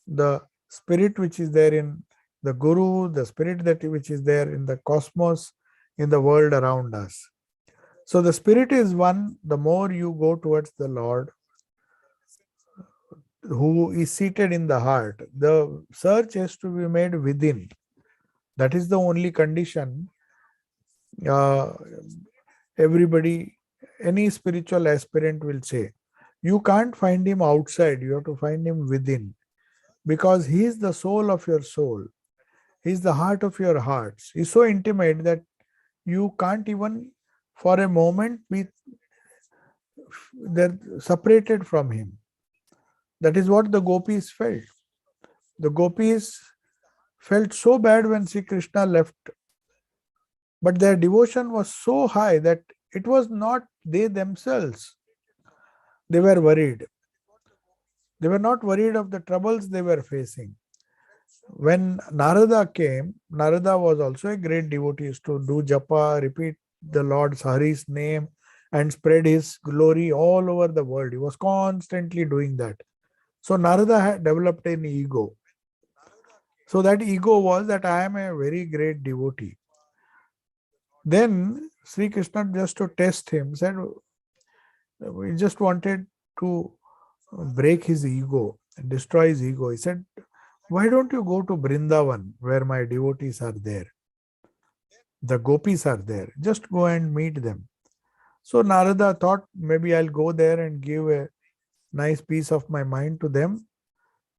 the spirit which is there in the Guru, the spirit which is there in the cosmos, in the world around us. So the spirit is one. The more you go towards the Lord, who is seated in the heart, the search has to be made within. That is the only condition. Everybody, any spiritual aspirant will say, you can't find him outside, you have to find him within, because he is the soul of your soul. He is the heart of your hearts. He is so intimate that you can't even for a moment be separated from him. That is what the gopis felt. The gopis felt so bad when Sri Krishna left, but their devotion was so high that it was not they themselves. They were worried. They were not worried of the troubles they were facing. When Narada came, Narada was also a great devotee, used to do japa, repeat the Lord Hari's name and spread his glory all over the world. He was constantly doing that. So Narada had developed an ego. So that ego was that I am a very great devotee. Then Sri Krishna, just to test him, said, we just wanted to break his ego, destroy his ego. He said, why don't you go to Vrindavan where my devotees are there? The gopis are there. Just go and meet them. So Narada thought, maybe I'll go there and give a nice piece of my mind to them,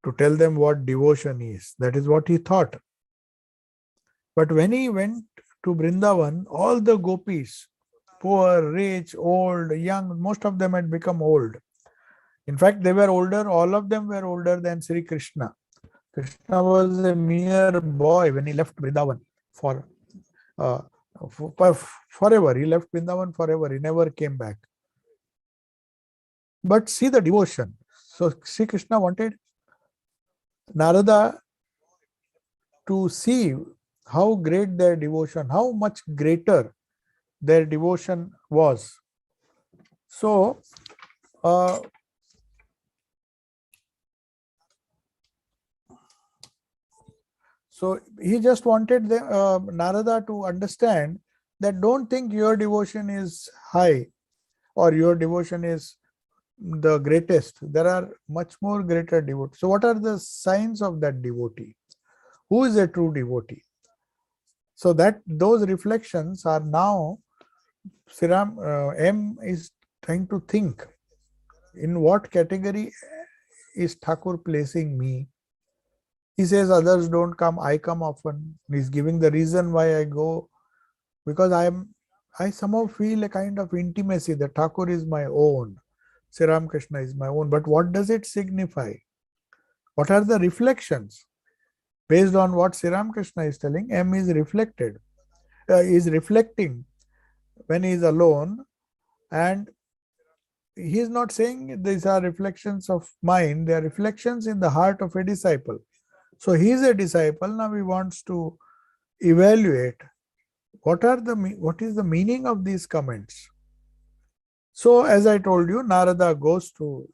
to tell them what devotion is. That is what he thought. But when he went to Vrindavan, all the gopis, poor, rich, old, young, most of them had become old. In fact, they were older, all of them were older than Sri Krishna. Krishna was a mere boy when he left Vrindavan for uh, forever. He left Vrindavan forever. He never came back. But see the devotion. So Sri Krishna wanted Narada to see how great their devotion, how much greater their devotion was. So, uh, so he just wanted Narada to understand that don't think your devotion is high or your devotion is the greatest. There are much more greater devotees. So, what are the signs of that devotee? Who is a true devotee? So that those reflections are now M is trying to think in what category is Thakur placing me. He says others don't come, I come often. He's giving the reason why I go, because I somehow feel a kind of intimacy that Thakur is my own, Sri Ramakrishna is my own. But what does it signify? What are the reflections? Based on what Sri Ramakrishna is telling, M is reflecting when he is alone, and he is not saying these are reflections of mine, they are reflections in the heart of a disciple. So he is a disciple. Now he wants to evaluate what is the meaning of these comments. So as I told you, Narada goes to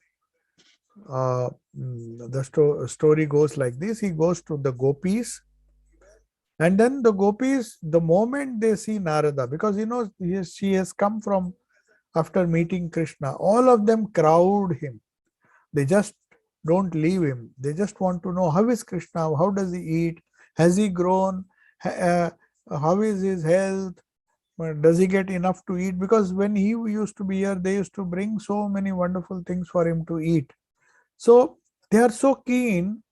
the story goes like this. He goes to the gopis, and then the gopis, the moment they see Narada, because she has come from after meeting Krishna, all of them crowd him. They just don't leave him. They just want to know how is Krishna, how does he eat, has he grown, how is his health, does he get enough to eat? Because when he used to be here, they used to bring so many wonderful things for him to eat. So they are so keen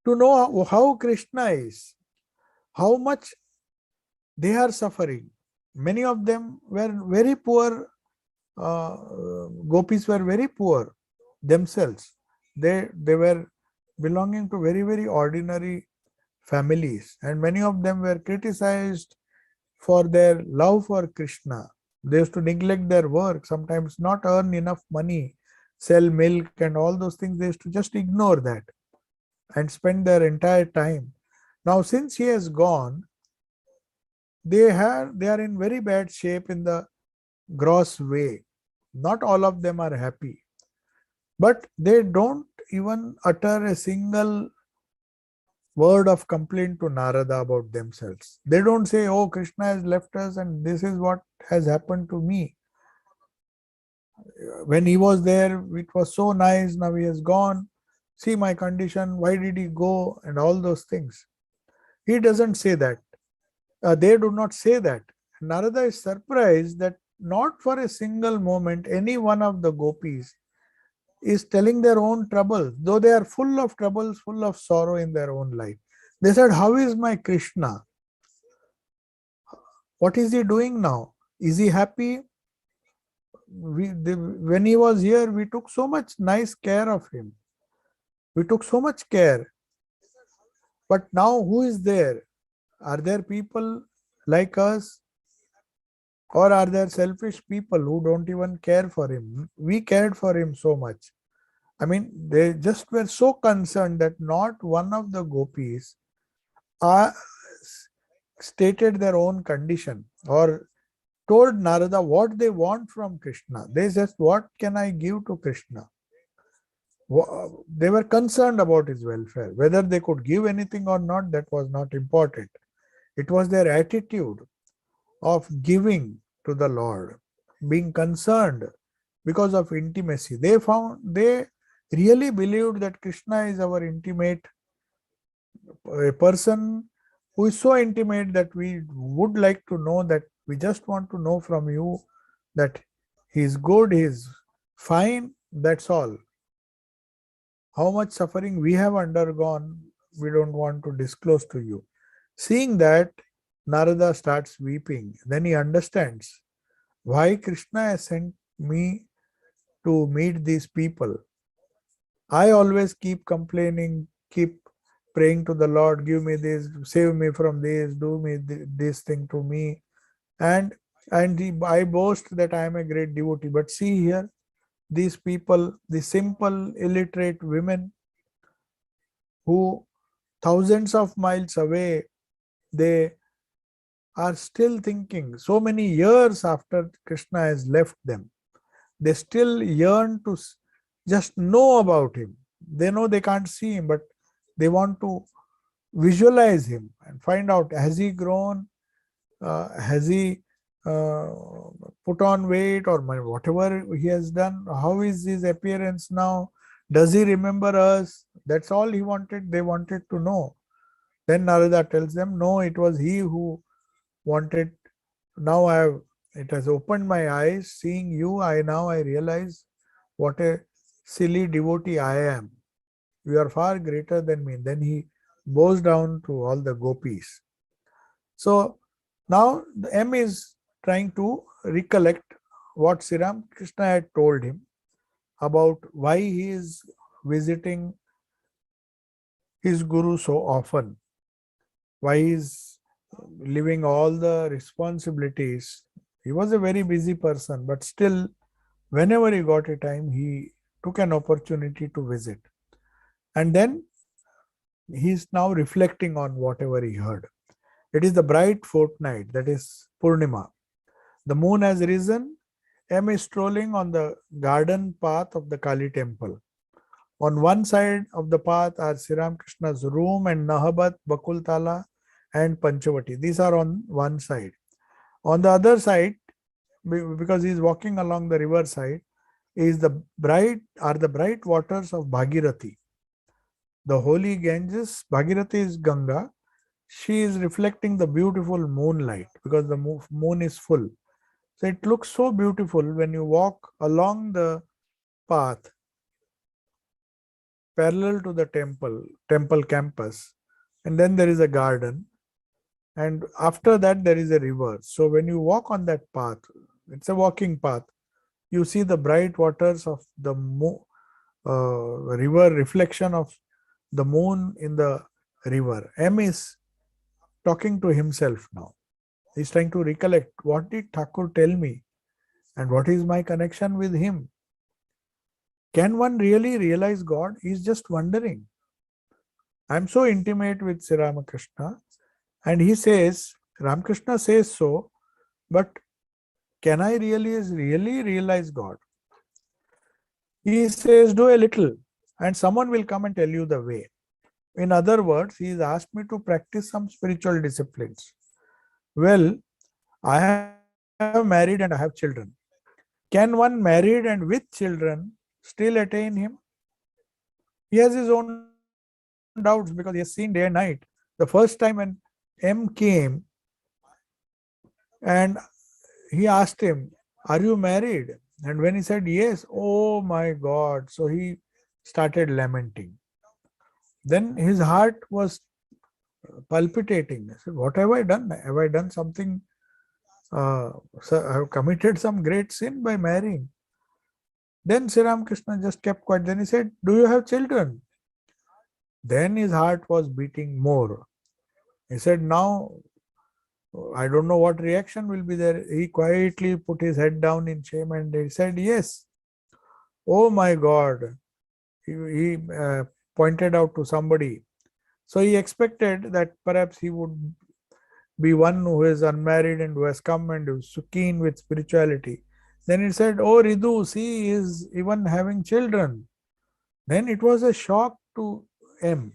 to know how Krishna is, how much they are suffering. Many of them were very poor. Gopis were very poor themselves. They were belonging to very, very ordinary families, and many of them were criticized for their love for Krishna. They used to neglect their work, sometimes not earn enough money, sell milk and all those things. They used to just ignore that and spend their entire time. Now, since he has gone, they are in very bad shape in the gross way. Not all of them are happy, but they don't even utter a single word of complaint to Narada about themselves. They don't say, oh, Krishna has left us and this is what has happened to me. When he was there, it was so nice. Now he has gone. See my condition. Why did he go? And all those things. He doesn't say that. They do not say that. Narada is surprised that not for a single moment any one of the gopis is telling their own troubles, though they are full of troubles, full of sorrow in their own life. They said, how is my Krishna? What is he doing now? Is he happy? When he was here, we took so much nice care of him. We took so much care. But now who is there? Are there people like us? Or are there selfish people who don't even care for him? We cared for him so much. I mean, they just were so concerned that not one of the gopis stated their own condition or told Narada what they want from Krishna. They said, what can I give to Krishna? They were concerned about his welfare. Whether they could give anything or not, that was not important. It was their attitude of giving to the Lord, being concerned because of intimacy. They really believed that Krishna is our intimate, a person who is so intimate that we would like to know, that we just want to know from you that he is good, he is fine, that's all. How much suffering we have undergone, we don't want to disclose to you. Seeing that, Narada starts weeping. Then he understands why Krishna has sent me to meet these people. I always keep complaining, keep praying to the Lord, give me this, save me from this, do me this thing to me. And I boast that I am a great devotee. But see here, these people, the simple illiterate women who thousands of miles away, they are still thinking so many years after Krishna has left them. They still yearn to just know about him. They know they can't see him, but they want to visualize him and find out, has he grown, has he uh, put on weight, or whatever he has done, how is his appearance now, does he remember us? That's all he wanted. They wanted to know. Then Narada tells them, no, it was he who wanted. Now it has opened my eyes. Seeing you, I realize what a silly devotee I am. You are far greater than me. Then he bows down to all the gopis. So now the M is trying to recollect what Sri Krishna had told him about why he is visiting his guru so often, why he is leaving all the responsibilities. He was a very busy person, but still, whenever he got a time, he took an opportunity to visit. And then he is now reflecting on whatever he heard. It is the bright fortnight, that is Purnima. The moon has risen. M is strolling on the garden path of the Kali temple. On one side of the path are Sri Krishna's room and Nahabat, Bakultala and Panchavati. These are on one side. On the other side, because he is walking along the river side, is the bright waters of Bhagirathi. The holy Ganges, Bhagirathi is Ganga. She is reflecting the beautiful moonlight because the moon is full. So it looks so beautiful when you walk along the path parallel to the temple campus, and then there is a garden, and after that there is a river. So when you walk on that path, it's a walking path, you see the bright waters of the river, reflection of the moon in the river. M is talking to himself now. He's trying to recollect, what did Thakur tell me and what is my connection with him? Can one really realize God? He's just wondering. I'm so intimate with Sri Ramakrishna, and he says, Ramakrishna says so, but can I really realize God? He says, do a little and someone will come and tell you the way. In other words, he has asked me to practice some spiritual disciplines. Well, I have married and I have children. Can one married and with children still attain him? He has his own doubts because he has seen day and night. The first time when M came and he asked him, are you married? And when he said yes, oh my God. So he started lamenting. Then his heart was palpitating. I said, what have I done? Have I done something? So I have committed some great sin by marrying. Then Sri Ramakrishna just kept quiet. Then he said, do you have children? Then his heart was beating more. He said, now I don't know what reaction will be there. He quietly put his head down in shame and he said, yes. Oh my God. He pointed out to somebody. So he expected that perhaps he would be one who is unmarried and who has come and is so keen with spirituality. Then he said, oh Ridu, see, he is even having children. Then it was a shock to M.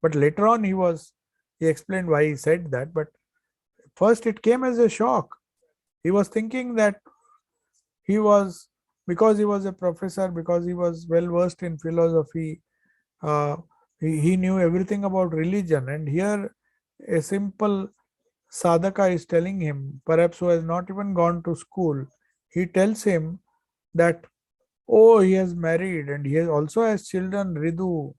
But later on he explained why he said that. But first it came as a shock. He was thinking that because he was a professor, because he was well versed in philosophy, he knew everything about religion. And here a simple sadhaka is telling him, perhaps who has not even gone to school, he tells him that, oh, he has married and he also has children, Ridu.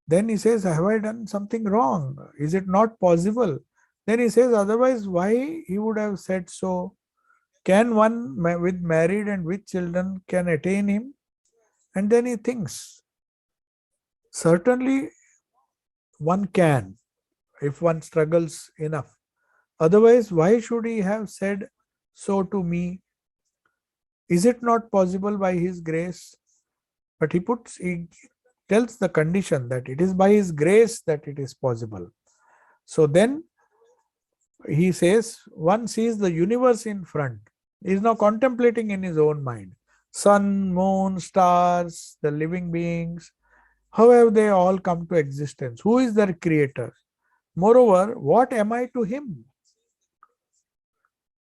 Then he says, have I done something wrong? Is it not possible? Then he says, otherwise, why he would have said so? Can one with married and with children can attain him? And then he thinks, certainly one can, if one struggles enough. Otherwise, why should he have said so to me? Is it not possible by his grace? But he tells the condition that it is by his grace that it is possible. So then he says, one sees the universe in front. He is now contemplating in his own mind. Sun, moon, stars, the living beings, how have they all come to existence? Who is their creator? Moreover, what am I to him?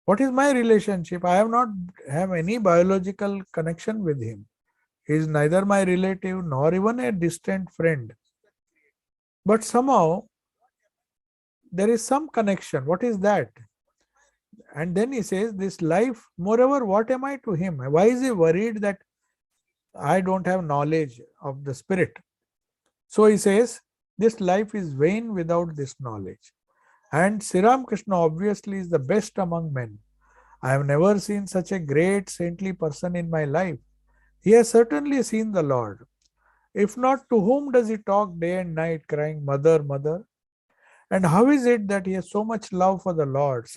What is my relationship? I have not have any biological connection with him. He is neither my relative nor even a distant friend. But somehow there is some connection. What is that? And then he says, this life, moreover, what am I to him? Why is he worried that I don't have knowledge of the spirit? So he says, this life is vain without this knowledge. And Sri Ramakrishna obviously is the best among men. I have never seen such a great saintly person in my life. He has certainly seen the Lord. If not, to whom does he talk day and night, crying, Mother, Mother? And how is it that he has so much love for the Lord,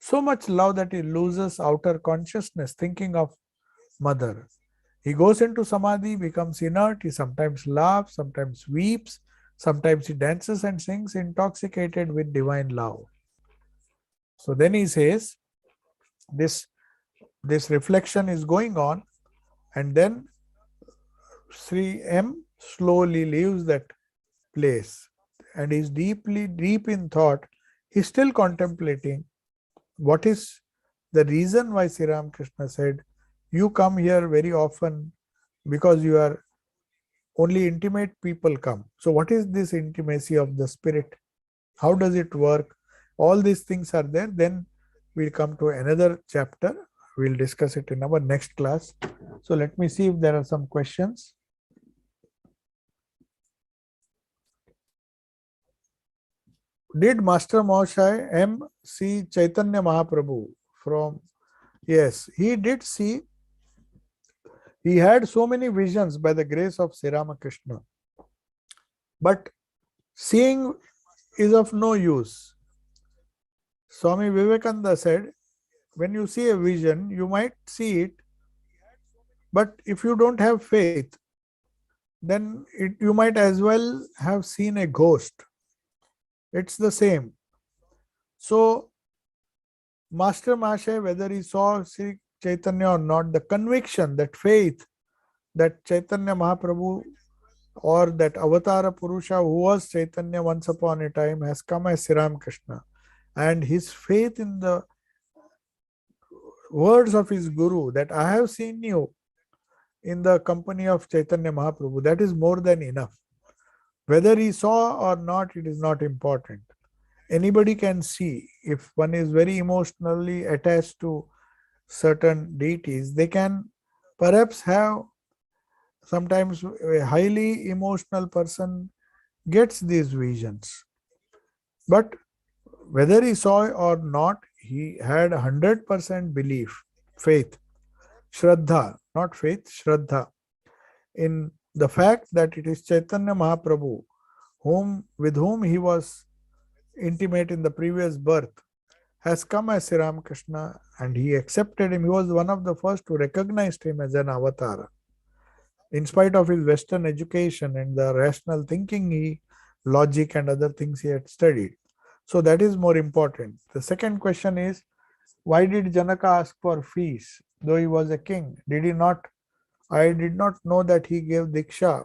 so much love that he loses outer consciousness, thinking of Mother? He goes into samadhi, becomes inert, he sometimes laughs, sometimes weeps, sometimes he dances and sings, intoxicated with divine love. So then he says, this reflection is going on, and then Sri M slowly leaves that place and is deep in thought. He's still contemplating what is the reason why Sri Ramakrishna said, you come here very often because you are only intimate people come. So what is this intimacy of the spirit? How does it work? All these things are there. Then we'll come to another chapter. We'll discuss it in our next class. So let me see if there are some questions. Did Master Mahashaya M see Chaitanya Mahaprabhu from? Yes, he did see. He had so many visions by the grace of Sri Ramakrishna. But seeing is of no use. Swami Vivekananda said, when you see a vision, you might see it, but if you don't have faith, then you might as well have seen a ghost. It's the same. So, Master Mahashaya, whether he saw Sri Chaitanya or not, the conviction, that faith, that Chaitanya Mahaprabhu or that Avatara Purusha who was Chaitanya once upon a time has come as Sri Ramakrishna. And his faith in the words of his Guru, that I have seen you in the company of Chaitanya Mahaprabhu, that is more than enough. Whether he saw or not, it is not important. Anybody can see. If one is very emotionally attached to certain deities, they can perhaps have, sometimes a highly emotional person gets these visions. But whether he saw or not, he had 100% belief, faith, Shraddha, not faith, Shraddha, in the fact that it is Chaitanya Mahaprabhu, with whom he was intimate in the previous birth, has come as Sri Ramakrishna, and he accepted him. He was one of the first who recognized him as an avatar. In spite of his Western education and the rational thinking, logic and other things he had studied. So that is more important. The second question is, why did Janaka ask for fees, though he was a king? Did he not? I did not know that he gave Diksha.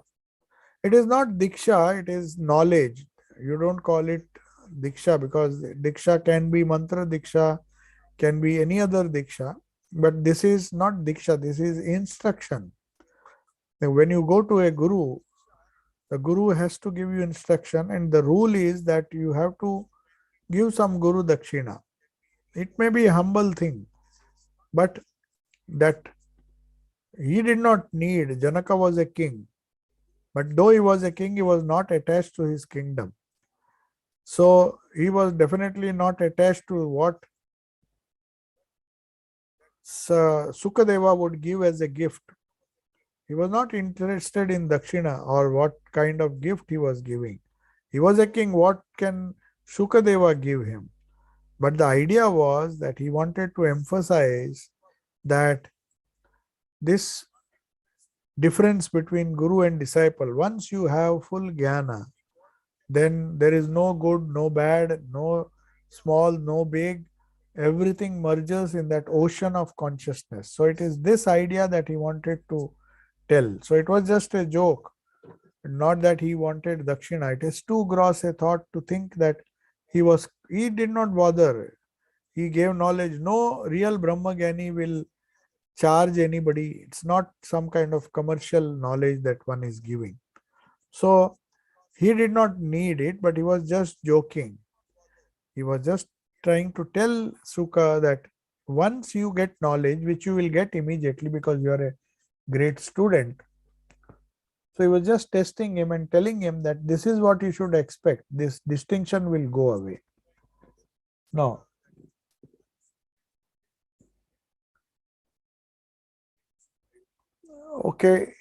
It is not Diksha, it is knowledge. You don't call it Diksha, because Diksha can be Mantra Diksha, can be any other Diksha. But this is not Diksha, this is instruction. When you go to a Guru, the Guru has to give you instruction, and the rule is that you have to give some Guru Dakshina. It may be a humble thing, but that he did not need. Janaka was a king, but though he was a king, he was not attached to his kingdom. So he was definitely not attached to what Sukadeva would give as a gift. He was not interested in Dakshina or what kind of gift he was giving. He was a king. What can Shukadeva give him? But the idea was that he wanted to emphasize that this difference between guru and disciple, once you have full jnana, then there is no good, no bad, no small, no big. Everything merges in that ocean of consciousness. So it is this idea that he wanted to tell. So it was just a joke, not that he wanted dakshina. It is too gross a thought to think that he did not bother. He gave knowledge. No real Brahmagyani will charge anybody. It's not some kind of commercial knowledge that one is giving. So he did not need it, but he was just joking. He was just trying to tell Sukha that once you get knowledge, which you will get immediately because you are a great student. So he was just testing him and telling him that this is what you should expect. This distinction will go away. Now, okay,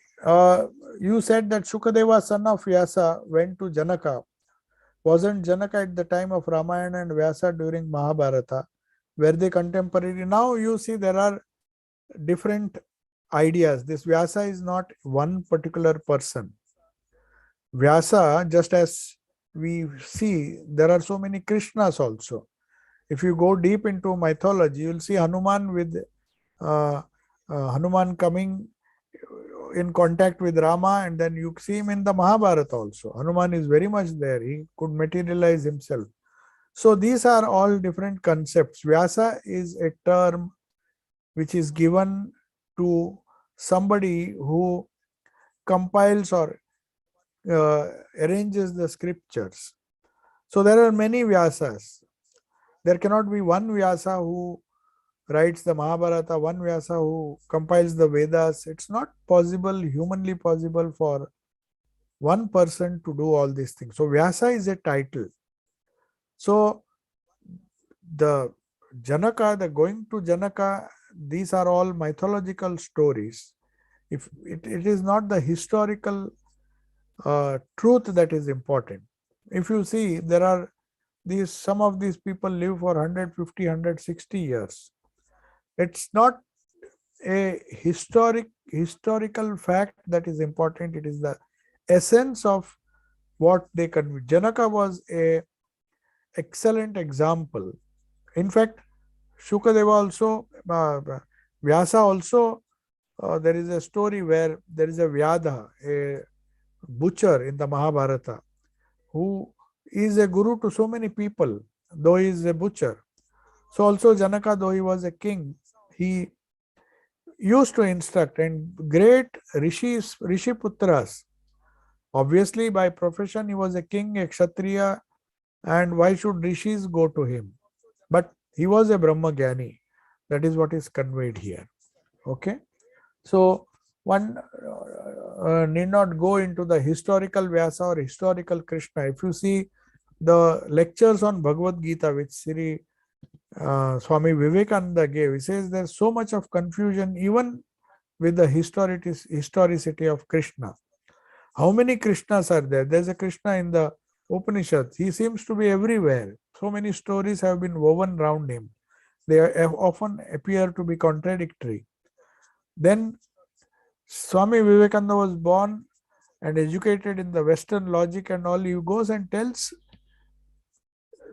you said that Shukadeva, son of Vyasa, went to Janaka. Wasn't Janaka at the time of Ramayana and Vyasa during Mahabharata? Were they contemporary? Now you see there are different ideas. This Vyasa is not one particular person. Vyasa, just as we see, there are so many Krishnas also. If you go deep into mythology, you will see Hanuman with Hanuman coming in contact with Rama, and then you see him in the Mahabharata also. Hanuman is very much there. He could materialize himself. So these are all different concepts. Vyasa is a term which is given to somebody who compiles or arranges the scriptures. So there are many Vyasas. There cannot be one Vyasa who writes the Mahabharata, one Vyasa who compiles the Vedas. It's not possible, humanly possible for one person to do all these things. So Vyasa is a title. So the Janaka, the going to Janaka, these are all mythological stories. If it is not the historical truth that is important. If you see, there are some of these people live for 150, 160 years. It's not a historical fact that is important. It is the essence of what they convey. Janaka was a excellent example. In fact, Shukadeva also, Vyasa also, there is a story where there is a Vyadha, a butcher in the Mahabharata, who is a guru to so many people, though he is a butcher. So also Janaka, though he was a king, he used to instruct, and great Rishi Putras. Obviously, by profession, he was a king, a Kshatriya, and why should rishis go to him? But he was a Brahmagyani. That is what is conveyed here. Okay. So one need not go into the historical Vyasa or historical Krishna. If you see the lectures on Bhagavad Gita, which Sri Swami Vivekananda gave, he says there's so much of confusion even with the historicity of Krishna. How many Krishnas are there? There's a Krishna in the Upanishads. He seems to be everywhere. So many stories have been woven around him. They often appear to be contradictory. Then Swami Vivekananda was born and educated in the Western logic and all. He goes and tells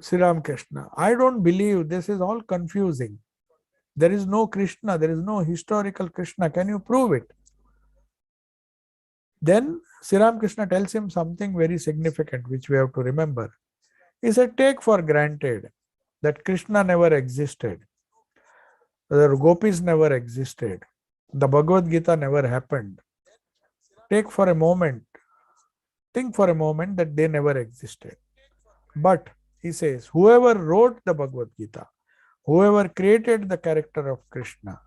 Sri Ramakrishna, I don't believe, this is all confusing. There is no Krishna, there is no historical Krishna. Can you prove it? Then Sri Ramakrishna tells him something very significant, which we have to remember. He said, take for granted that Krishna never existed, the gopis never existed, the Bhagavad Gita never happened. Think for a moment that they never existed. But he says, whoever wrote the Bhagavad Gita, whoever created the character of Krishna,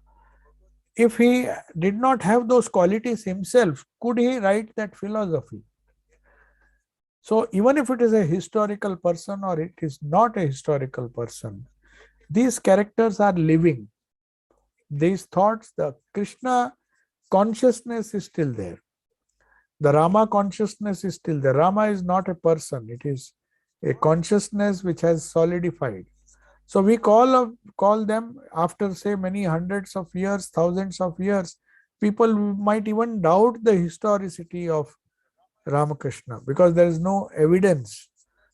if he did not have those qualities himself, could he write that philosophy? So even if it is a historical person or it is not a historical person, these characters are living. These thoughts, the Krishna consciousness is still there. The Rama consciousness is still there. Rama is not a person, it is a consciousness which has solidified. So we call them after, say, many hundreds of years, thousands of years. People might even doubt the historicity of Ramakrishna because there is no evidence.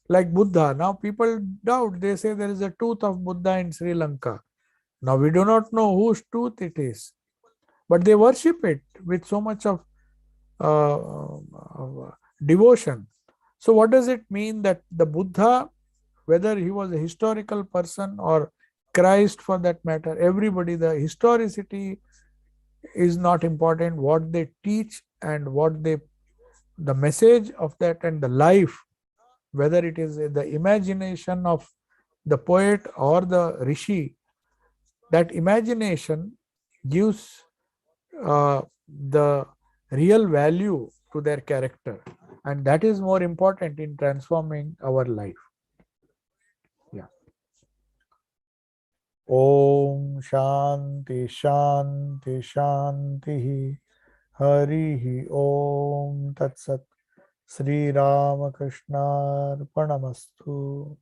Like Buddha, now people doubt. They say there is a tooth of Buddha in Sri Lanka. Now we do not know whose tooth it is, but they worship it with so much of devotion. So, what does it mean that the Buddha, whether he was a historical person or Christ for that matter, everybody, the historicity is not important. What they teach and the message of that and the life, whether it is the imagination of the poet or the rishi, that imagination gives the real value to their character, and that is more important in transforming our life. Yeah. Om Shanti Shanti Shanti. Hari Om Tat Sat. Sri Ramakrishna Arpanamastu.